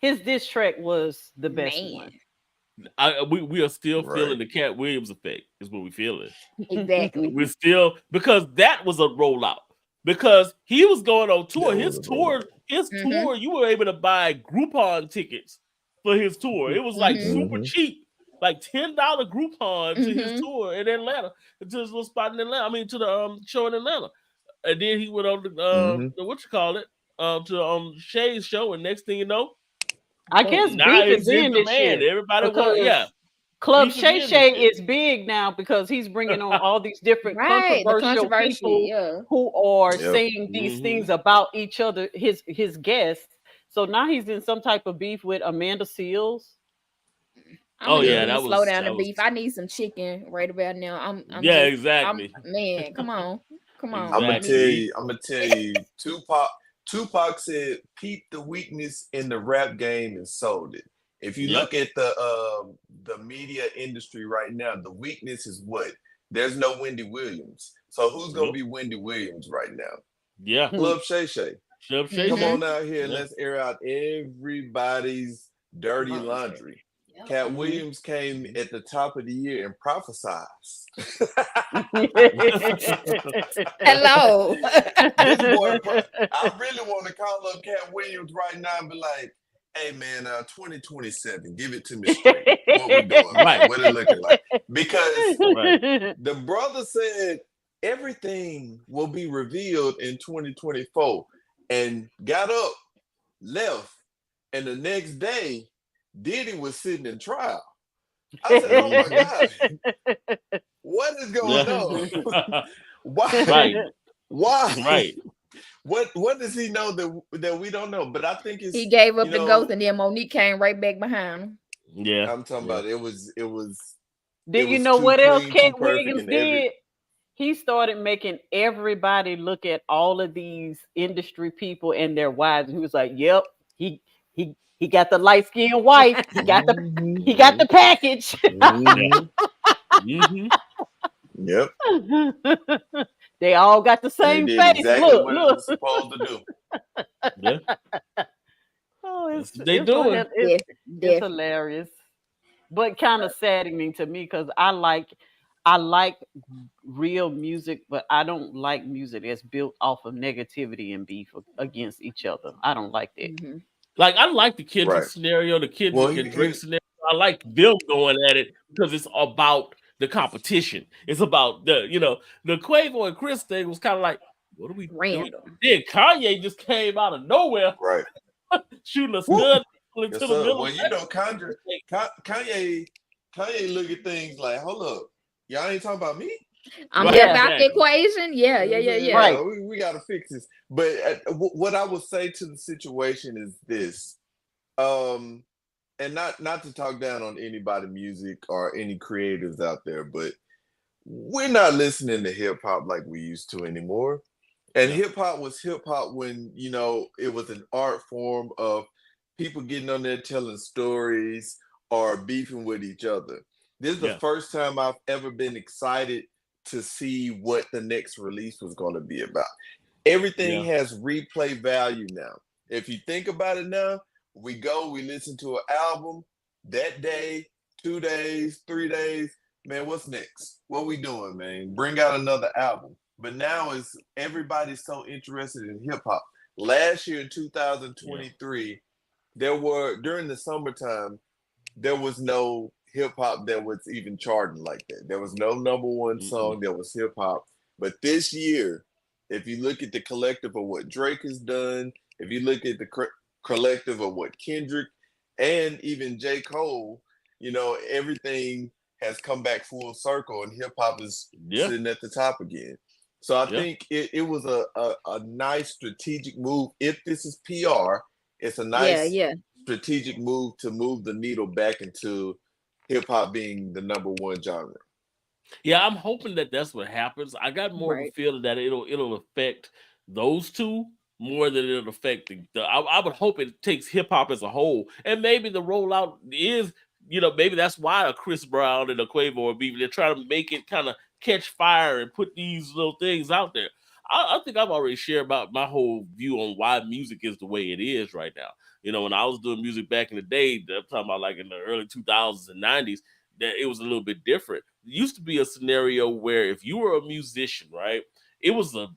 his diss track was the best Man. one. we are still Right. feeling the Cat Williams effect, is what we feeling. Exactly. We're still, because that was a rollout. Because he was going on tour. That His was a tour, Mhm. you were able to buy Groupon tickets for his tour. It was like Mhm. super Mhm. cheap, like $10 Groupon to his Mhm. tour in Atlanta, to his little spot in Atlanta. I mean, to the show in Atlanta. And then he went on Mhm. the what you call it, to Shay's show, and next thing you know, I Boom. guess now beef is he's in in this demand. year Everybody want, because yeah, Club beef is Shay in this Shay year. is big now because he's bringing on all these different Right. The controversial controversy. people Yeah. who are Yep. saying these Mhm. things about each other, his guests. So now he's in some type of beef with Amanda Seals. Oh Need yeah, them to that slow was down the beef. I need some chicken right about now. yeah, exactly. Man, come on. I'm gonna I tell need Exactly. you. I'm gonna tell you. Tupac said, "Peep the weakness in the rap game and sold it." If you Yep. look at the media industry right now, the weakness is what? There's no Wendy Williams. So who's gonna Nope. be Wendy Williams right now? Yeah. Club Shay Shay. Shove Shay Come Shay. Mhm. on out here and Yeah. let's air out everybody's dirty Laundry. laundry. Cat Williams came at the top of the year and prophesied. Hello. This boy, I really want to call up Cat Williams right now and be like, "Hey man, 2027, give it to me straight. What we doing, man? Right. What it looking like?" Because Right. the brother said everything will be revealed in 2024, and got up, left, and the next day, Diddy was sitting in trial. I said, "Oh my God, what is going on? Why? Right. Why? Right. What does he know that we don't know?" But I think He it's, gave you up the ghost, know, and then Monique came right back behind him. Yeah. I'm talking Yeah. about it Then you was know too what else clean, too Cat perfect, Williams and every did? He started making everybody look at all of these industry people and their wives, and he was like, "Yep, he got the light skinned wife. mm-hmm, He got the package." Yeah. mm-hmm, Mm-hmm. yep, They all got the and they same did face. exactly Look, what it look. was supposed to do. Yeah. Oh, That's what they doing. it's Definitely. hilarious, but kind of saddening to me because I like real music, but I don't like music that's built off of negativity and beef against each other. I don't like that. Mhm. Like I like the Kendrick Right. scenario, the Well, Kendrick and Drake scenario. I like them going at it because it's about the competition. It's about the Quavo and Chris thing was kind of like, what are we doing? Random. Then Kanye just came out of nowhere right. shooting a Woo. stud into Yes, the sir. middle. Well, you know, Kanye look at things like, hold up, y'all ain't talking about me. I'm Right, left Yeah, out the exactly. equation. Yeah, You know yeah, what I'm yeah, saying? yeah. right. Yeah, we got to fix this. But what I would say to the situation is this, um, and not to talk down on anybody music or any creatives out there, but we're not listening to hip hop like we used to anymore. And Yeah. hip hop was hip hop when, it was an art form of people getting on there telling stories or beefing with each other. This is the Yeah. first time I've ever been excited to see what the next release was going to be about. Everything Yeah. has replay value now. If you think about it now, we listen to an album that day, 2 days, 3 days. Man, what's next? What we doing, man? Bring out another album. But now is everybody's so interested in hip hop. Last year in Yeah. 2023, there were during the summertime, there was no hip hop that was even charting like that. There was no number one Mm-mm. song that was hip hop. But this year, if you look at the collective of what Drake has done, if you look at the collective of what Kendrick and even J. Cole, everything has come back full circle and hip hop is Yeah. sitting at the top again. So I Yeah. think it was a nice strategic move. If this is PR, it's a Yeah, nice yeah. strategic move to move the needle back into hip hop being the number one genre. Yeah, I'm hoping that that's what happens. I got more of a Right. feeling that it'll affect those two more than it'll affect I would hope it takes hip hop as a whole, and maybe the rollout is maybe that's why a Chris Brown and a Quavo are beefing. They're trying to make it kind of catch fire and put these little things out there. I think I've already shared about my whole view on why music is the way it is right now. When I was doing music back in the day, I'm talking about like in the early 2000s and 90s, that it was a little bit different. It used to be a scenario where if you were a musician, right, it was an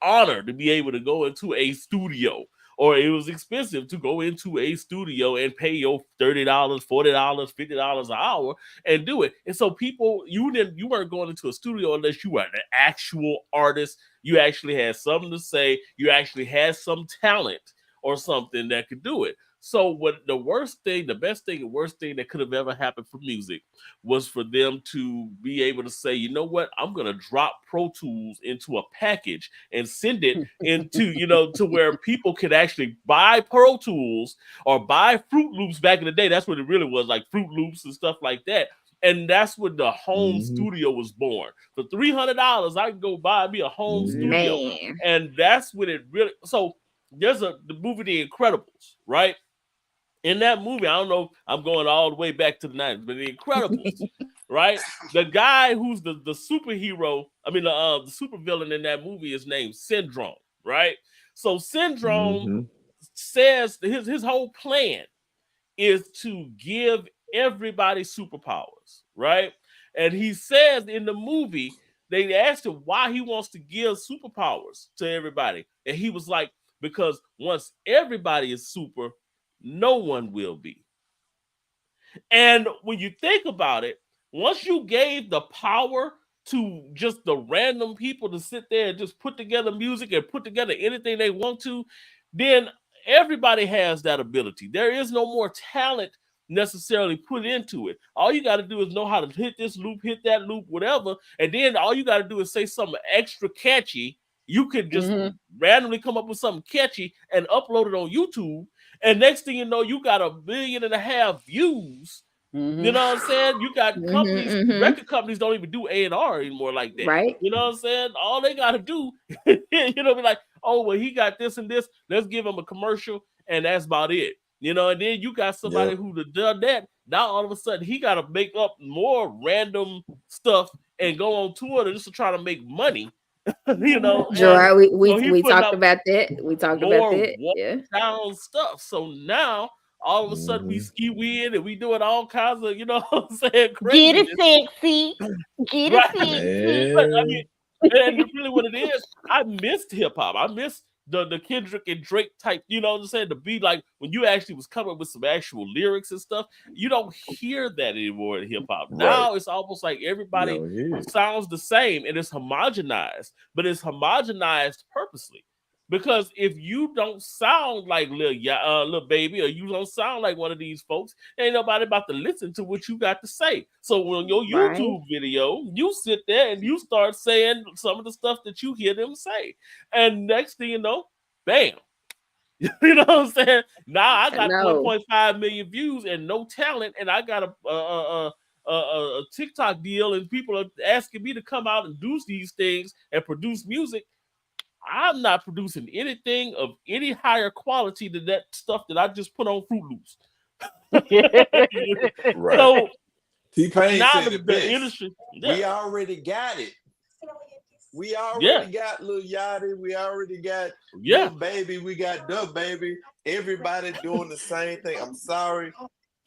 honor to be able to go into a studio, or it was expensive to go into a studio and pay your $30, $40, $50 an hour and do it. And so you weren't going into a studio unless you were an actual artist. You actually had something to say. You actually had some talent or something that could do it. So what the best thing and worst thing that could have ever happened for music was for them to be able to say, you know what, I'm gonna drop Pro Tools into a package and send it into, to where people could actually buy Pro Tools or buy Fruit Loops back in the day. That's what it really was, like Fruit Loops and stuff like that. And that's when the home Mm-hmm. studio was born. For $300, I can go buy me a home Mm-hmm. studio. Man. And that's when it really there's the movie The Incredibles, right? In that movie, I don't know, I'm going all the way back to the 90s, but The Incredibles, right? The guy who's the superhero, the supervillain in that movie is named Syndrome, right? So Syndrome Mm-hmm. says his whole plan is to give everybody superpowers, right? And he says in the movie, they asked him why he wants to give superpowers to everybody. And he was like, because once everybody is super, no one will be. And when you think about it, once you gave the power to just the random people to sit there and just put together music and put together anything they want to, then everybody has that ability. There is no more talent necessarily put into it. All you got to do is know how to hit this loop, hit that loop, whatever. And then all you got to do is say something extra catchy. You could just randomly come up with something catchy and upload it on YouTube. And next thing you know, you got 1.5 million views. You know what I'm saying? You got companies, record companies don't even do A&R anymore like that. Right. You know what I'm saying? All they got to do, be like, oh, well, he got this and this. Let's give him a commercial, and that's about it. And then you got somebody who done that. Now all of a sudden he got to make up more random stuff and go on tour just to try to make money. And Gerard, so he we putting talked out about that. We talked about more that. watered Yeah. down stuff. So now all of a sudden we ski in and we doing all kinds of, what I'm saying, Get it craziness. sexy. Get it Right. sexy. But I mean, and really what it is, I missed hip hop. I missed the Kendrick and Drake type, you know what I'm saying? To be like when you actually was coming with some actual lyrics and stuff, you don't hear that anymore in hip hop. Right. Now it's almost like everybody No, yeah. sounds the same and it's homogenized, but it's homogenized purposely. Because if you don't sound like Lil Baby, or you don't sound like one of these folks, ain't nobody about to listen to what you got to say. So on your Right. YouTube video, you sit there and you start saying some of the stuff that you hear them say. And next thing you know, bam. You know what I'm saying? Now I got No. 1.5 million views and no talent, and I got a TikTok deal, and people are asking me to come out and do these things and produce music. I'm not producing anything of any higher quality than that stuff that I just put on Fruit Loops. Right. So T-Pain now said the it best. industry, We already got it. We already got Lil Yachty. We already got Lil Baby. We got Dub Baby. Everybody doing the same thing. I'm sorry.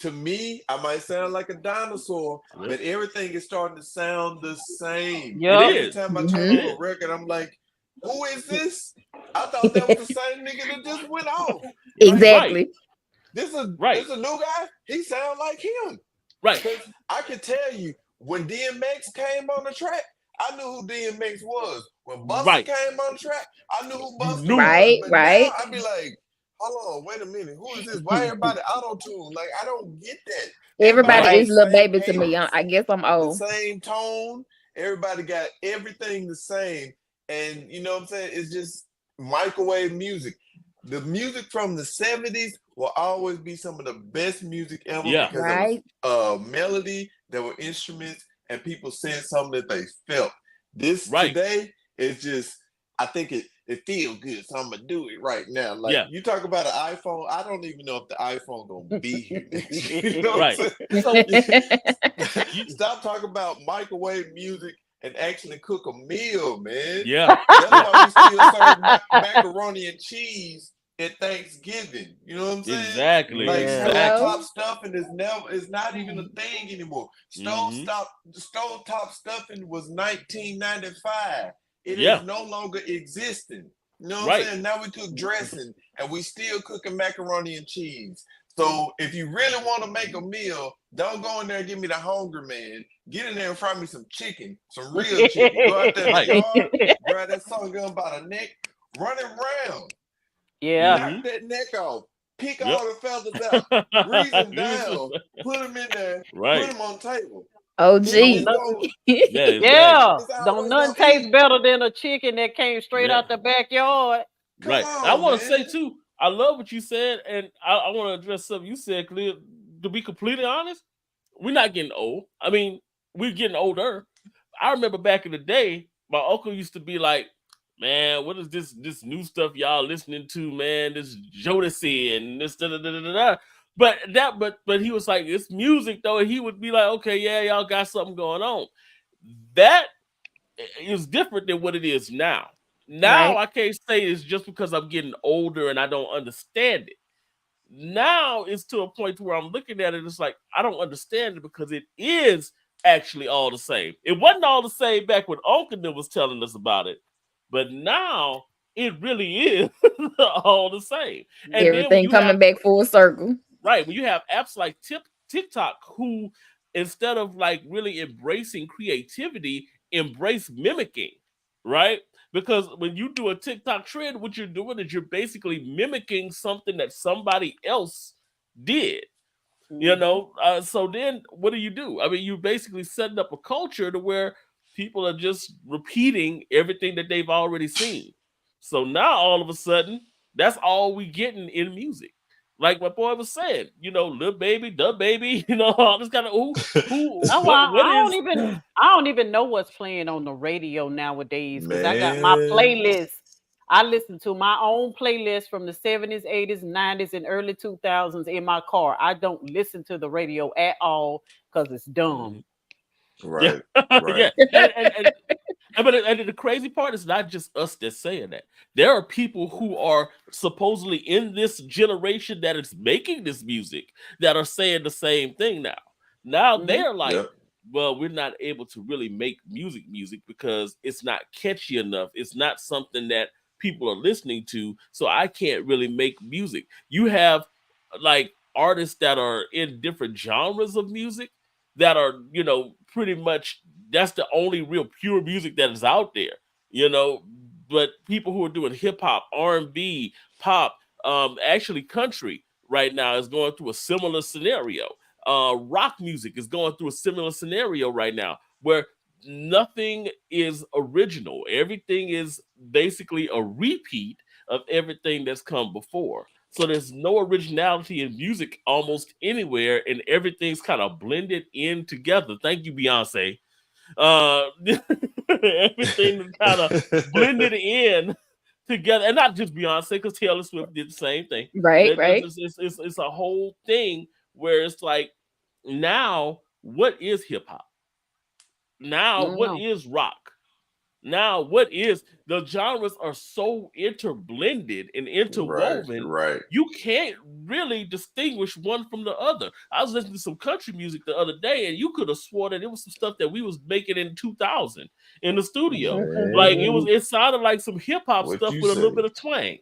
To me, I might sound like a dinosaur, but everything is starting to sound the same. Every time I turn on a record, I'm like, who is this? I thought that was the same nigga that just went off. Exactly. Right. This is a new guy. He sound like him. Right. Because I can tell you, when DMX came on the track, I knew who DMX was. When Busta came on the track, I knew who Busta was. But now I'd be like, hold on, wait a minute. Who is this? Why everybody auto-tune? Like, I don't get that. Everybody is Lil Baby cadence, to me. I guess I'm old. The same tone. Everybody got everything the same. And you know what I'm saying? It's just microwave music. The music from the 70s will always be some of the best music ever because of melody, there were instruments, and people said something that they felt. This today is just, I think it feels good, so I'm gonna do it right now. Like you talk about an iPhone, I don't even know if the iPhone gonna be here. You know what I'm saying? Stop talking about microwave music and actually cook a meal, man. Yeah. That's why we still serve macaroni and cheese at Thanksgiving. You know what I'm saying? Exactly. Like stovetop stuffing is not even a thing anymore. Stovetop stuffing was 1995. It is no longer existing. You know what I'm saying? Now we cook dressing and we still cooking macaroni and cheese. So if you really want to make a meal, don't go in there and give me the Hungry Man. Get in there and fry me some chicken, some real chicken. Go out there in the yard, grab that son gun by the neck, run it around. Knock that neck off. Pick all the feathers out. Grease them down. Put them in there. Put them on the table. Oh, gee. Don't nothing taste better than a chicken that came straight out the backyard. Right. I want to say too, I love what you said, and I want to address something you said, Cleo. To be completely honest, we're not getting old. I mean, we're getting older. I remember back in the day, my uncle used to be like, man, what is this new stuff y'all listening to, man? This Jodeci and this da-da-da-da-da. But he was like, it's music though, and he would be like, okay, yeah, y'all got something going on. That is different than what it is now. Now I can't say it's just because I'm getting older and I don't understand it. Now it's to a point where I'm looking at it, it's like I don't understand it because it is actually all the same. It wasn't all the same back when Uncle was telling us about it, but now it really is all the same. And then when Everything you have coming back full circle. right, when you have apps like TikTok, who instead of like really embracing creativity, embrace mimicking, right? Because when you do a TikTok trend, what you're doing is you're basically mimicking something that somebody else did. Mhm. So then what do? I mean, you're basically setting up a culture to where people are just repeating everything that they've already seen. So now all of a sudden, that's all we getting in music. Like my boy was saying, Lil Baby, the baby, all this kind of Oh, what is I don't even know what's playing on the radio nowadays because I got my Man, playlist. I listen to my own playlist from the 70s, 80s, 90s, and early 2000s in my car. I don't listen to the radio at all because it's dumb. Mhm. Yeah, right, right. yeah, and the crazy part is not just us that's saying that. There are people who are supposedly in this generation that is making this music that are saying the same thing now. Now Hmm. they're like, Yep. well, we're not able to really make music because it's not catchy enough. It's not something that people are listening to, so I can't really make music. You have like artists that are in different genres of music that are, pretty much that's the only real pure music that is out there, you know. But people who are doing hip hop, R&B, pop, actually country right now is going through a similar scenario. Rock music is going through a similar scenario right now where nothing is original. Everything is basically a repeat of everything that's come before. So there's no originality in music almost anywhere, and everything's kind of blended in together. Thank you, Beyonce. Everything kind of blended in together, and not just Beyonce, because Taylor Swift did the same thing. Right, right. It's a whole thing where it's like, now what is hip hop? I Now don't what know. is rock? Now what is the genres are so interblended and Right, interwoven, right. you can't really distinguish one from the other. I was listening to some country music the other day, and you could have swore that it was some stuff that we was making in 2000 in the studio. Like Man, it sounded like some hip hop what stuff you with a little say? bit of twang.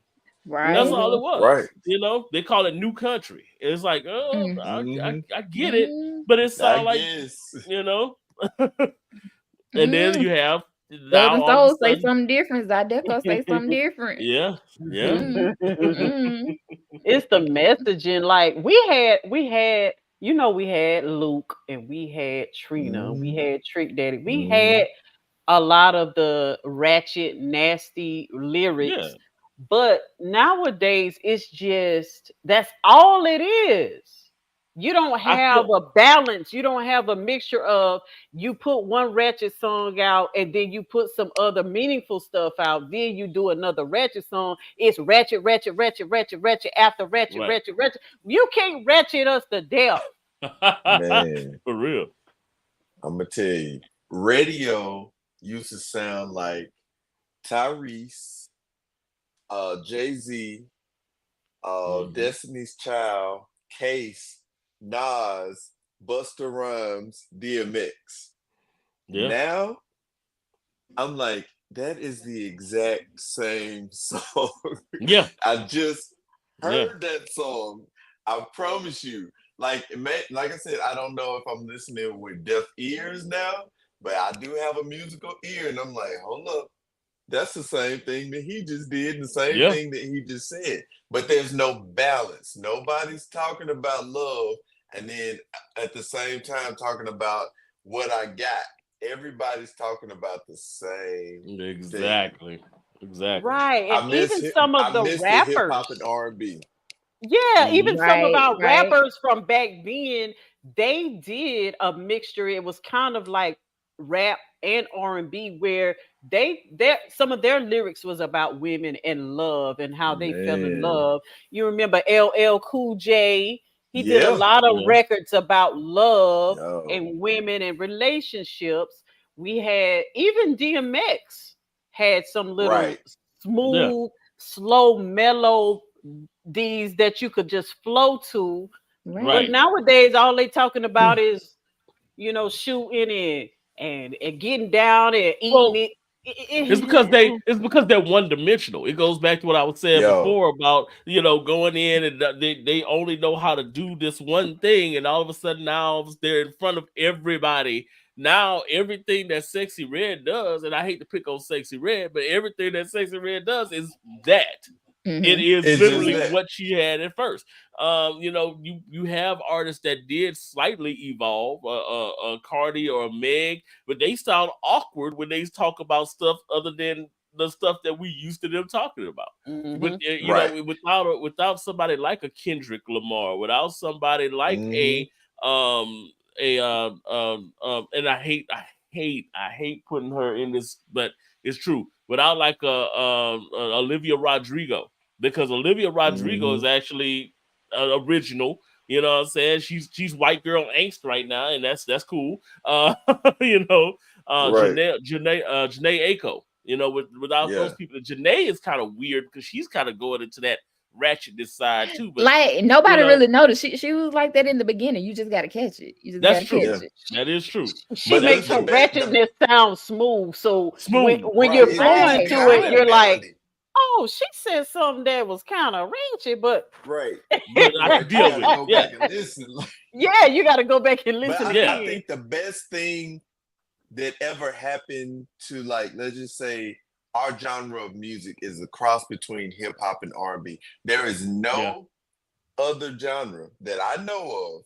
That's Right. all Hmm. it Right. was. They call it new country. It's like, oh, Mm. I Hmm. get it, Mm. but it I sounds like, guess. you know. And then Mm. you have now Southern all of a Soul say sudden, something different. Zydeco say something different. yeah, yeah, Mm. Mm. It's the messaging. Like we had, we had Luke and we had Trina, we Hmm. had Trick Daddy, we Hmm. had a lot of the ratchet, nasty yeah. lyrics. But nowadays, it's just that's all it is. You don't I have feel a balance. You don't have a mixture of you put one ratchet song out and then you put some other meaningful stuff out. Then you do another ratchet song. It's ratchet, ratchet, ratchet, ratchet, ratchet after ratchet, right. ratchet, ratchet. You can't ratchet us to death. Man, For real. I'm gonna tell you, radio used to sound like Tyrese, Jay-Z, Hmm. Destiny's Child, Case, Nas, Busta Rhymes, DMX. Yeah, Now I'm like, that is the exact same song. yeah, I just yeah, heard that song. I promise you. Like like I said, I don't know if I'm listening with deaf ears now, but I do have a musical ear, and I'm like, hold up, that's the same thing that he just did, the same yeah. thing that he just said. But there's no balance. Nobody's talking about love, and then at the same time talking about what I got. Everybody's talking about the same thing. Exactly, exactly. Right. And even some of I the miss the hip hop and rappers. R&B. Yeah, Hmm. even some of Right, our right. rappers from back then, they did a mixture. It was kind of like rap and R&B where their some of their lyrics was about women and love and how they fell in Man. love. You remember LL Cool J? He did a Yeah. lot of Yeah, records about love Yo. and women and relationships. We had even DMX had some little Right. yeah, smooth, slow, mellow these that you could just flow to. But Right. nowadays, all they talking about is, shooting and getting down and eating Well, it. it's because they're one dimensional. It goes back to what I was saying Yo, before about going in and they only know how to do this one thing, and all of a sudden now they're in front of everybody. Now everything that Sexy Red does, and I hate to pick on Sexy Red, but everything that Sexy Red does is that. It Mhm. is it's just literally that. what she had at first. You have artists that did slightly evolve, Cardi or a Meg, but they sound awkward when they talk about stuff other than the stuff that we used to them talking about. With Hmm. Right. without somebody like a Kendrick Lamar, without somebody like Mm-hmm. and I hate putting her in this, but it's true. Without like a Olivia Rodrigo, because Olivia Rodrigo Mm-hmm. is actually original. You know what I'm saying? She's white girl angst right now, and that's cool. You know, Right. Janae Aiko. Without those Yeah. people, Janae is kind of weird because she's kind of going into that ratchetness side too. But Like you nobody know, really noticed. She was like that in the beginning. You just gotta catch it. You just that's gotta true. catch Yeah. it. That is true. She But That's makes the her true. best the ratchetness sound smooth. So when Smooth. when right. you're It flowing Right, be to off it, of the right. you're like, melody. oh, she said something that was kind of ratchet, but Right. But I can Right. You deal gotta with it. go Yeah. back and listen. yeah, you got to go back and But listen I Yeah. again. think the best thing that ever happened to, like, let's just say our genre of music is a cross between hip hop and R&B. There is Yeah. no other genre that I know of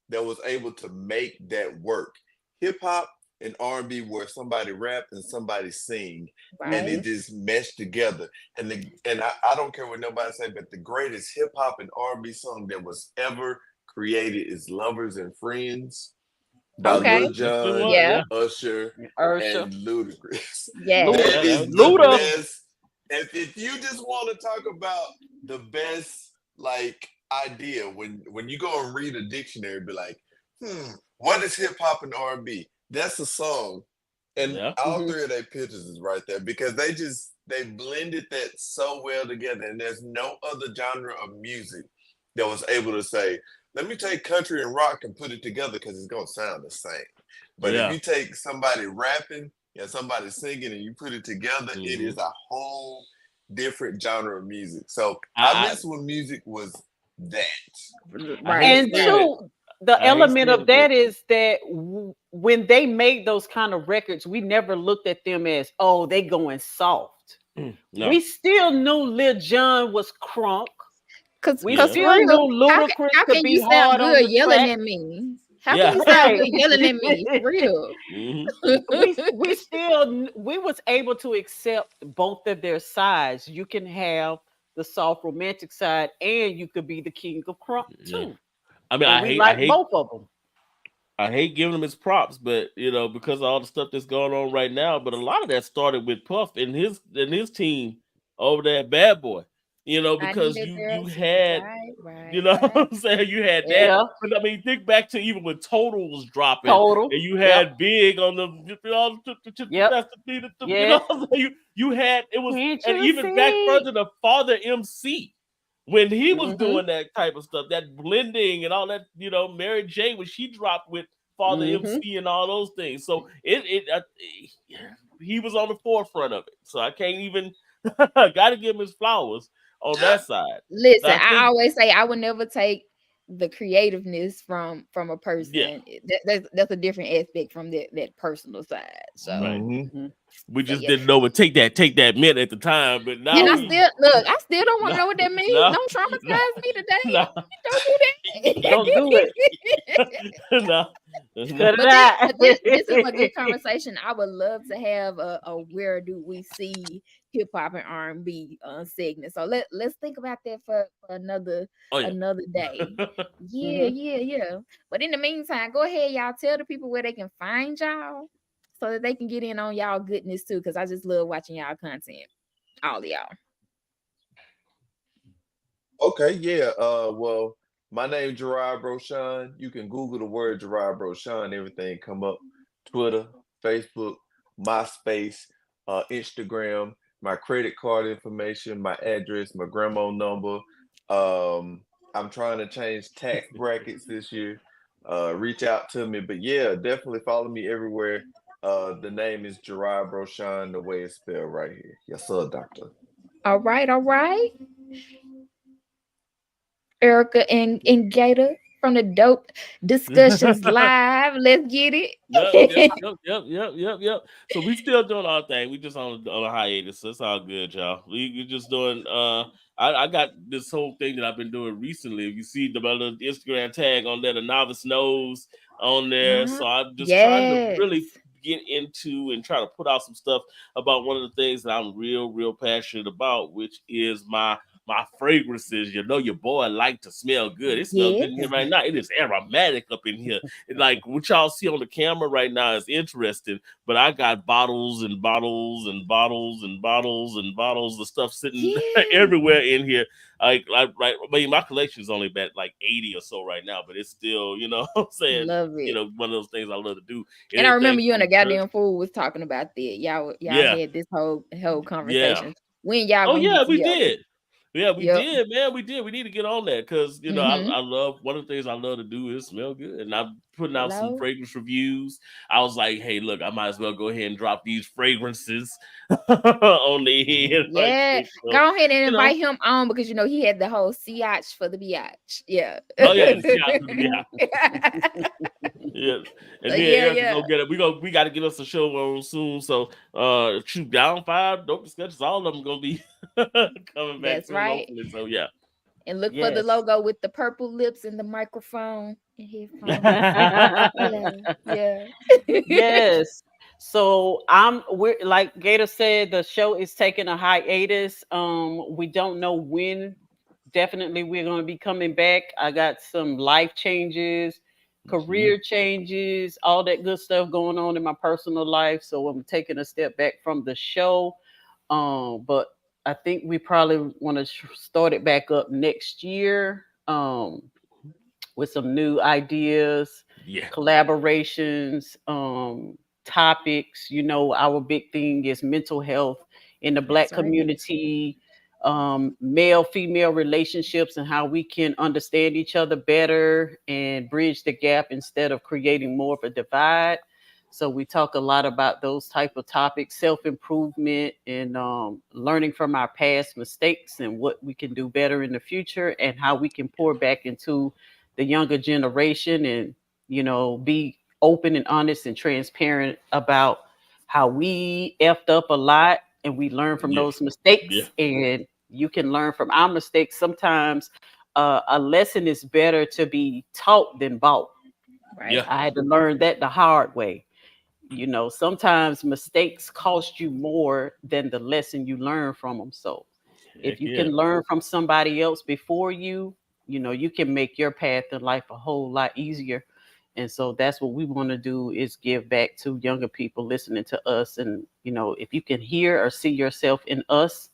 that was able to make that work. Hip hop and R&B where somebody rap and somebody sing and Right. it just meshed together. And I don't care what nobody say, but the greatest hip hop and R&B song that was ever created is Lovers and Friends by Okay. Lil Yes, it Jon, was. Yeah. Yeah. Usher, Ursha, and Ludacris. Yes. Luda, That Yeah. That is was the good. Luda. best. If you just want to talk about the best like idea, when you go and read a dictionary, be like, what is hip hop and R&B? That's a song. And Yeah. all Hmm. three of their pictures is right there because they blended that so well together. And there's no other genre of music that was able to say, let me take country and rock and put it together because it's gonna sound the same. But if Yeah. you take somebody rapping and somebody singing and you put it together, it Hmm. is a whole different genre of music. So I I, miss when music was that. I hate Right, And saying right. it. two, the I hate element saying of it, but that is that when they made those kind of records, we never looked at them as, oh, they going soft. no. We still knew Lil Jon was crunk. Cause, We cause Yeah. for still real, knew Ludacris how could can you be sound hard on good the yelling track. at me? How can Yeah. you sound Right. good yelling at me? For real. Hmm. we still we was able to accept both of their sides. You can have the soft romantic side and you could be the king of crunk Yeah. too. I mean, And we like both of them. I hate giving him his props, but because of all the stuff that's going on right now. But a lot of that started with Puff and his team over there at Bad Boy. I Because needed you girls. had, Right, you right, know right. what I'm saying, you had that. Yeah. But I mean, think back to even when Total was dropping, Total. and you Yep. had Big on the, Yep. you know Yes. what I'm saying? You had it was, Can't and you even back see? further to Father MC when he was Mm-hmm. doing that type of stuff, that blending and all that, Mary J when she dropped with Father Mm-hmm. MC and all those things. So he was on the forefront of it. So I can't even got to give him his flowers on Yeah. that side. Listen, I I think, always say I would never take the creativeness from a yeah, person. That's a different aspect from that personal side. So right. Mm-hmm. Mm-hmm. We so just yeah. didn't know what take that meant at the time, but And now I we still look, I still don't want to no know what that means. no Don't no traumatize me today. no Don't do Don't do it. that. no. Cut it But this, out. but this is a good conversation. I would love to have a where do we see hip hop and R&B segment. So let's think about that for Oh yeah. another day. Yeah, Hmm. yeah, yeah. But in the meantime, go ahead, y'all. Tell the people where they can find y'all so that they can get in on y'all goodness too. Cause I just love watching y'all content. All of y'all. Okay, yeah. Well, my name Gerard Broshan. You can Google the word Gerard Broshan, everything come up. Twitter, Facebook, MySpace, Instagram, my credit card information, my address, my grandma number, I'm trying to change tax brackets this year. Reach out to me, but yeah, definitely follow me everywhere. The name is Gerard Brochan, the way it's spelled right here. Yes, sir, doctor. All right, all right. Erica and Gator from the Dope Discussions Live. Let's get Yep, yep, it. yep, yep, yep, yep, yep. So we still doing our thing. We just on a hiatus. So it's all good, y'all. We just doing. I got this whole thing that I've been doing recently. If you see the my little Instagram tag on there, the novice knows on there. Uh-huh. So I'm just trying to Yes. really get into and try to put out some stuff about one of the things that I'm real passionate about, which is my fragrances. You know, your boy like to smell good. It smells good in here Yes. right now. It is aromatic up in here. Like what y'all see on the camera right now is interesting, but I got bottles and bottles and bottles and bottles and bottles of stuff sitting Yes. everywhere in here. Right. I mean, my collection is only about like 80 or so right now, but it's still, you know, what I'm saying, Love you it. know, one of those things I love to do. And I remember Anything you and a from church. goddamn fool was talking about that. Y'all Yeah, had this whole yeah. conversation. When y'all Oh gonna yeah, get we together? did. Yeah, we Yep. did, man. We did. We need to get on that because you know Mm-hmm. I love one of the things I love to do is smell good, and I'm putting out some Hello. fragrance reviews. I was like, hey, look, I might as well go ahead and drop these fragrances on the head right Yeah. quick. So Go ahead and you know, invite him on because you know he had the whole siach for the biatch. Yeah. oh yeah, the shots to be out. Yeah, So and me and yeah, Erica yeah. go get it. We got to get us a show on soon. So shoot, down five dope discussions. All of them gonna be coming back That's soon, right. hopefully. So yeah. And look for the Yes. logo with the purple lips and the microphone and headphones. Yeah, yeah. Yes. So we're like Gator said, the show is taking a hiatus. We don't know when. Definitely we're gonna be coming back. I got some life changes, Mhm. career changes, all that good stuff going on in my personal life. So I'm taking a step back from the show. But I think we probably want to start it back up next year. With some new ideas, Yeah. collaborations, topics. You know, our big thing is mental health in the That's Black right. community, male female relationships, and how we can understand each other better and bridge the gap instead of creating more of a divide. So we talk a lot about those type of topics, self-improvement and learning from our past mistakes and what we can do better in the future and how we can pour back into the younger generation and be open and honest and transparent about how we effed up a lot and we learn from Yeah. those Yeah. mistakes and you can learn from our mistakes. Sometimes a lesson is better to be taught than bought. Yeah. Right. I had to learn that the hard way. Sometimes mistakes cost you more than the lesson you learn from them. So if Heck you yeah. can learn from somebody else before you, you can make your path in life a whole lot easier. And so that's what we want to do is give back to younger people listening to us. And, if you can hear or see yourself in us,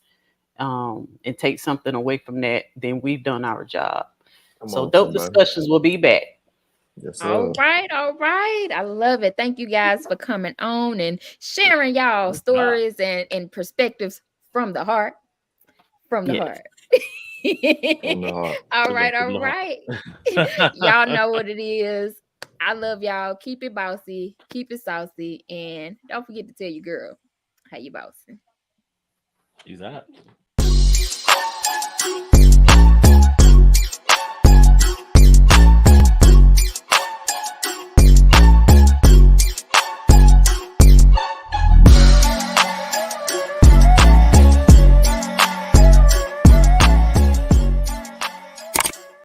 and take something away from that, then we've done our job. Come So on, dope somebody. discussions will be back. Yes, All sir. right, all right. I love it. Thank you guys for coming on and sharing y'all No problem. stories and perspectives from the heart. From the Yes. heart. From the heart. All From the right, from all the right. heart. Y'all know what it is. I love y'all. Keep it bossy, keep it saucy, and don't forget to tell your girl how you bossy. He's out.